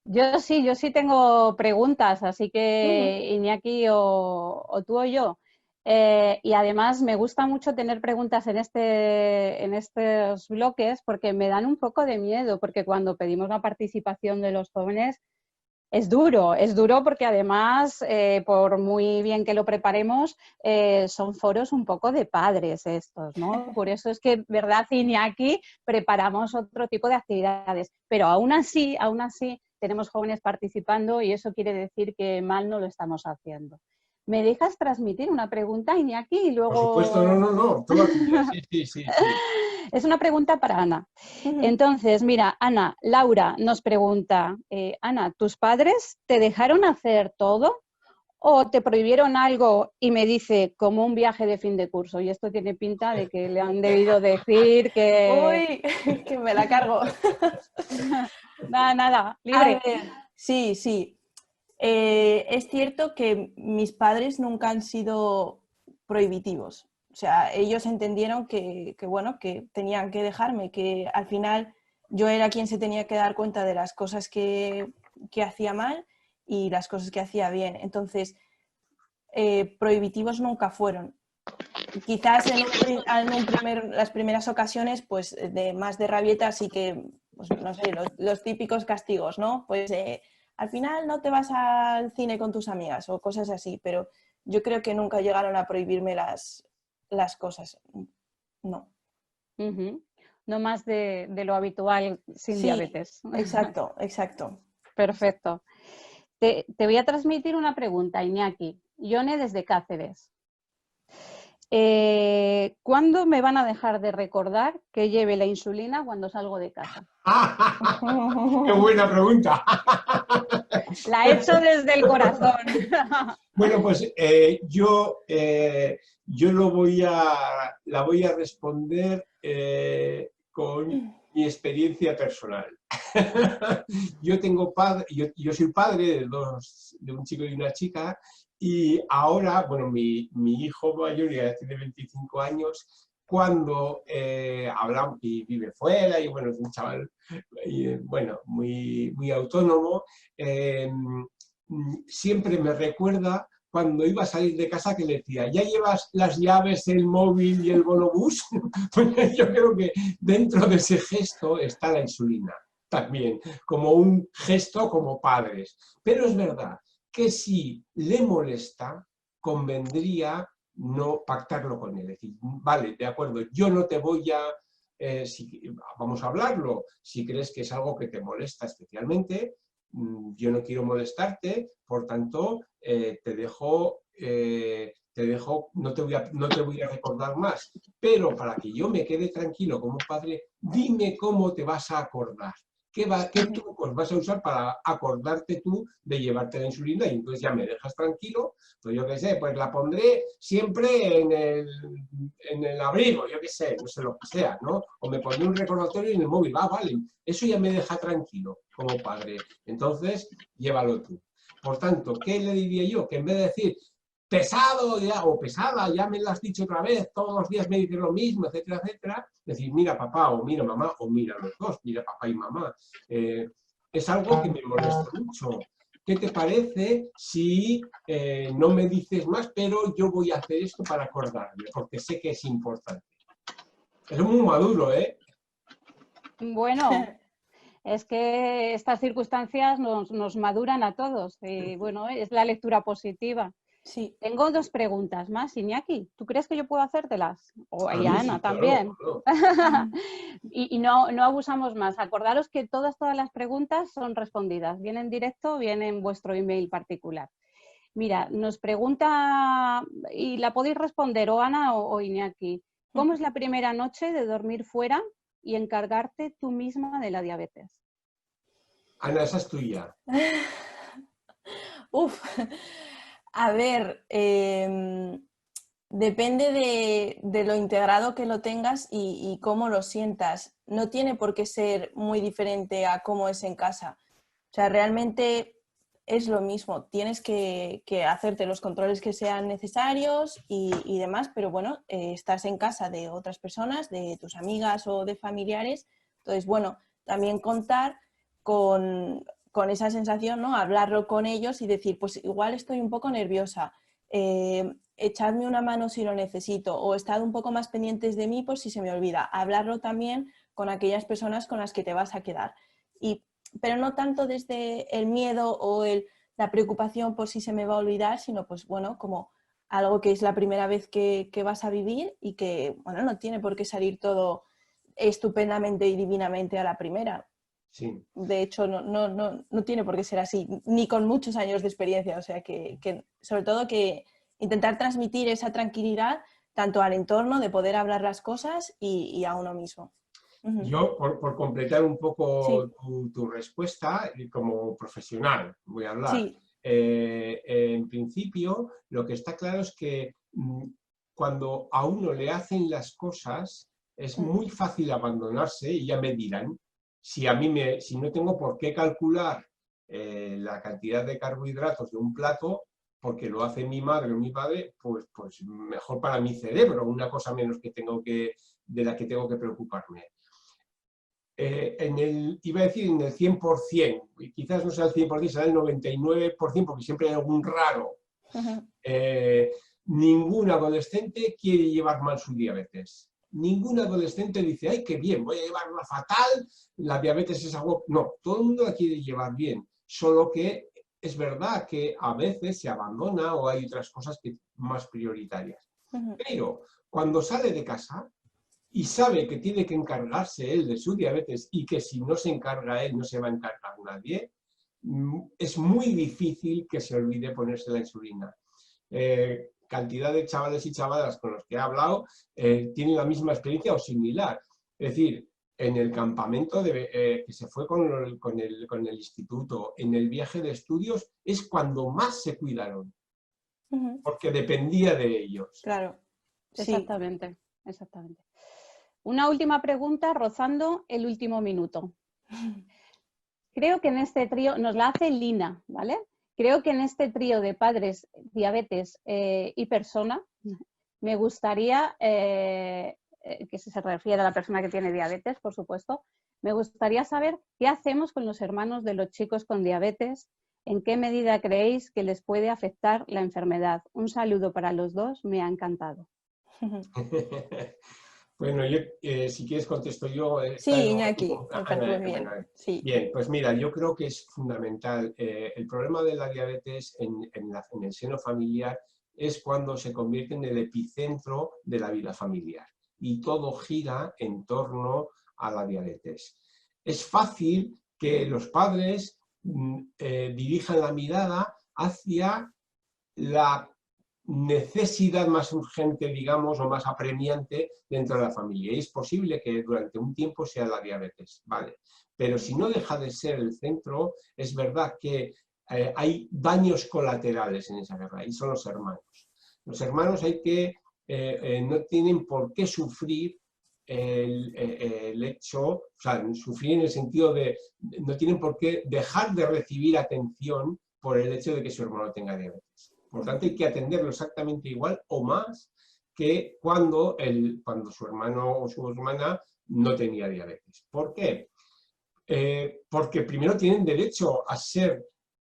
Yo sí tengo preguntas, así que Iñaki o tú o yo. Y además me gusta mucho tener preguntas en estos bloques porque me dan un poco de miedo, porque cuando pedimos la participación de los jóvenes es duro porque además, por muy bien que lo preparemos, son foros un poco de padres estos, ¿no? Por eso es que, ¿verdad, Iñaki? Preparamos otro tipo de actividades, pero aún así, tenemos jóvenes participando y eso quiere decir que mal no lo estamos haciendo. ¿Me dejas transmitir una pregunta, Iñaki? Y Por supuesto, luego... no, toma tuya. Sí, sí, sí, sí. Es una pregunta para Ana. Entonces, mira, Ana, Laura nos pregunta, Ana, ¿tus padres te dejaron hacer todo o te prohibieron algo? Y me dice, como un viaje de fin de curso. Y esto tiene pinta de que le han debido decir que... Uy, que me la cargo. Nada, nada, A libre. ver, sí, sí. Es cierto que mis padres nunca han sido prohibitivos. O sea, ellos entendieron bueno, que tenían que dejarme, que al final yo era quien se tenía que dar cuenta de las cosas que hacía mal y las cosas que hacía bien. Entonces, prohibitivos nunca fueron. Quizás las primeras ocasiones, pues más de rabieta, sí que, pues, no sé, los típicos castigos, ¿no? Pues al final no te vas al cine con tus amigas o cosas así, pero yo creo que nunca llegaron a prohibirme las cosas. No. No más de lo habitual sin Sí, diabetes. exacto, exacto. Perfecto. Te voy a transmitir una pregunta, Iñaki. Yone desde Cáceres. ¿Cuándo me van a dejar de recordar que lleve la insulina cuando salgo de casa? ¡Qué buena pregunta! La he hecho desde el corazón. Bueno, pues yo la voy a responder con mi experiencia personal. Yo soy padre de un chico y una chica, y ahora, bueno, mi hijo mayor ya tiene 25 años, cuando hablamos y vive fuera, y bueno, es un chaval bueno, muy autónomo, siempre me recuerda cuando iba a salir de casa que le decía, ¿ya llevas las llaves, el móvil y el bonobús? Pues yo creo que dentro de ese gesto está la insulina también, como un gesto como padres. Pero es verdad que si le molesta, convendría no pactarlo con él. Es decir, vale, de acuerdo, yo no te voy a... vamos a hablarlo, si crees que es algo que te molesta especialmente, yo no quiero molestarte, por tanto, te dejo, no te voy a recordar más, pero para que yo me quede tranquilo como padre, dime cómo te vas a acordar. ¿Qué trucos vas a usar para acordarte tú de llevarte la insulina? Y entonces ya me dejas tranquilo, pues yo qué sé, pues la pondré siempre en el abrigo, yo qué sé, no sé lo que sea, ¿no? O me pondré un recordatorio en el móvil, vale, eso ya me deja tranquilo como padre, entonces llévalo tú. Por tanto, ¿qué le diría yo? Que en vez de decir, pesado ya, o pesada, ya me lo has dicho otra vez, todos los días me dices lo mismo, etcétera, etcétera, decir, mira papá, o mira mamá, o mira los dos, mira papá y mamá. Es algo que me molesta mucho. ¿Qué te parece si no me dices más, pero yo voy a hacer esto para acordarme, porque sé que es importante? Es muy maduro, ¿eh? Bueno, es que estas circunstancias nos maduran a todos y bueno, es la lectura positiva. Sí. Tengo dos preguntas más, Iñaki. ¿Tú crees que yo puedo hacértelas? O A y mí a sí, Ana claro, también. claro. Y no abusamos más. Acordaros que todas las preguntas son respondidas, bien en directo, bien en vuestro email particular. Mira, nos pregunta, y la podéis responder o Ana o Iñaki, ¿cómo es la primera noche de dormir fuera y encargarte tú misma de la diabetes? Ana, esa es tuya. Uf, a ver, depende de lo integrado que lo tengas y cómo lo sientas. No tiene por qué ser muy diferente a cómo es en casa. O sea, realmente es lo mismo. Tienes que hacerte los controles que sean necesarios y demás, pero bueno, estás en casa de otras personas, de tus amigas o de familiares. Entonces, bueno, también contar con esa sensación, ¿no? Hablarlo con ellos y decir, pues igual estoy un poco nerviosa, echadme una mano si lo necesito, o estad un poco más pendientes de mí por si se me olvida. Hablarlo también con aquellas personas con las que te vas a quedar. Pero no tanto desde el miedo o la preocupación por si se me va a olvidar, sino pues bueno, como algo que es la primera vez que vas a vivir y que, bueno, no tiene por qué salir todo estupendamente y divinamente a la primera. Sí. De hecho, no tiene por qué ser así, ni con muchos años de experiencia. O sea, que sobre todo que intentar transmitir esa tranquilidad tanto al entorno de poder hablar las cosas y a uno mismo. Yo, por completar un poco Sí. tu respuesta, como profesional voy a hablar. Sí. En principio, lo que está claro es que cuando a uno le hacen las cosas, es muy fácil abandonarse y ya me dirán. Si no tengo por qué calcular la cantidad de carbohidratos de un plato, porque lo hace mi madre o mi padre, pues mejor para mi cerebro, una cosa menos de la que tengo que preocuparme. Iba a decir en el 100%, y quizás no sea el 100%, será el 99%, porque siempre hay algún raro. Ningún adolescente quiere llevar mal su diabetes. Ningún adolescente dice, ay, qué bien, voy a llevarla fatal, la diabetes es algo... No, todo el mundo la quiere llevar bien, solo que es verdad que a veces se abandona o hay otras cosas más prioritarias. Pero cuando sale de casa y sabe que tiene que encargarse él de su diabetes y que si no se encarga él no se va a encargar nadie, es muy difícil que se olvide ponerse la insulina. cantidad de chavales y chavalas con los que he hablado tienen la misma experiencia o similar. Es decir, en el campamento que se fue con el instituto, en el viaje de estudios, es cuando más se cuidaron, porque dependía de ellos. Claro. Sí. Exactamente, exactamente. Una última pregunta rozando el último minuto. Creo que en este trío, nos la hace Lina, ¿vale? Creo que en este trío de padres, diabetes y persona, me gustaría, que se refiere a la persona que tiene diabetes, por supuesto, me gustaría saber qué hacemos con los hermanos de los chicos con diabetes, en qué medida creéis que les puede afectar la enfermedad. Un saludo para los dos, me ha encantado. Bueno, yo, si quieres contesto yo. Sí, Iñaki, me parece muy bien. Sí. Bien, pues mira, yo creo que es fundamental. El problema de la diabetes en el seno familiar es cuando se convierte en el epicentro de la vida familiar y todo gira en torno a la diabetes. Es fácil que los padres dirijan la mirada hacia la necesidad más urgente, digamos, o más apremiante dentro de la familia. Y es posible que durante un tiempo sea la diabetes, ¿vale? Pero si no deja de ser el centro, es verdad que hay daños colaterales en esa guerra, y son los hermanos. Los hermanos no tienen por qué sufrir el hecho, o sea, sufrir en el sentido de, no tienen por qué dejar de recibir atención por el hecho de que su hermano tenga diabetes. Por tanto, hay que atenderlo exactamente igual o más que cuando su hermano o su hermana no tenía diabetes. ¿Por qué? Porque primero tienen derecho a ser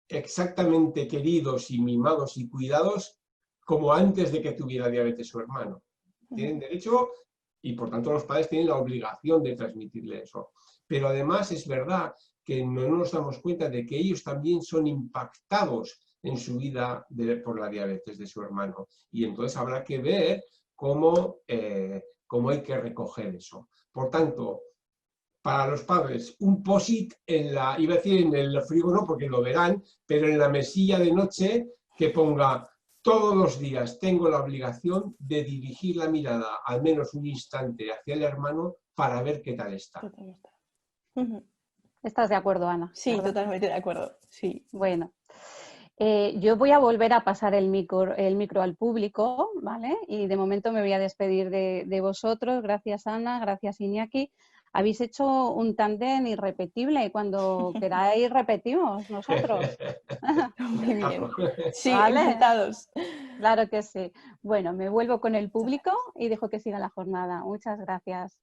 exactamente queridos y mimados y cuidados como antes de que tuviera diabetes su hermano. Tienen derecho y por tanto los padres tienen la obligación de transmitirle eso. Pero además es verdad que no nos damos cuenta de que ellos también son impactados en su vida por la diabetes de su hermano. Y entonces habrá que ver cómo hay que recoger eso. Por tanto, para los padres, un post-it iba a decir en el frigo no, porque lo verán, pero en la mesilla de noche que ponga: todos los días tengo la obligación de dirigir la mirada al menos un instante hacia el hermano para ver qué tal está. ¿Estás de acuerdo, Ana? Sí, ¿verdad? totalmente de acuerdo. Sí. Bueno, yo voy a volver a pasar el micro al público, ¿vale? Y de momento me voy a despedir de vosotros. Gracias, Ana, gracias, Iñaki. Habéis hecho un tándem irrepetible. Cuando queráis repetimos nosotros. Muy bien. Sí, ¿Vale? encantados. Claro que sí. Bueno, me vuelvo con el público y dejo que siga la jornada. Muchas gracias.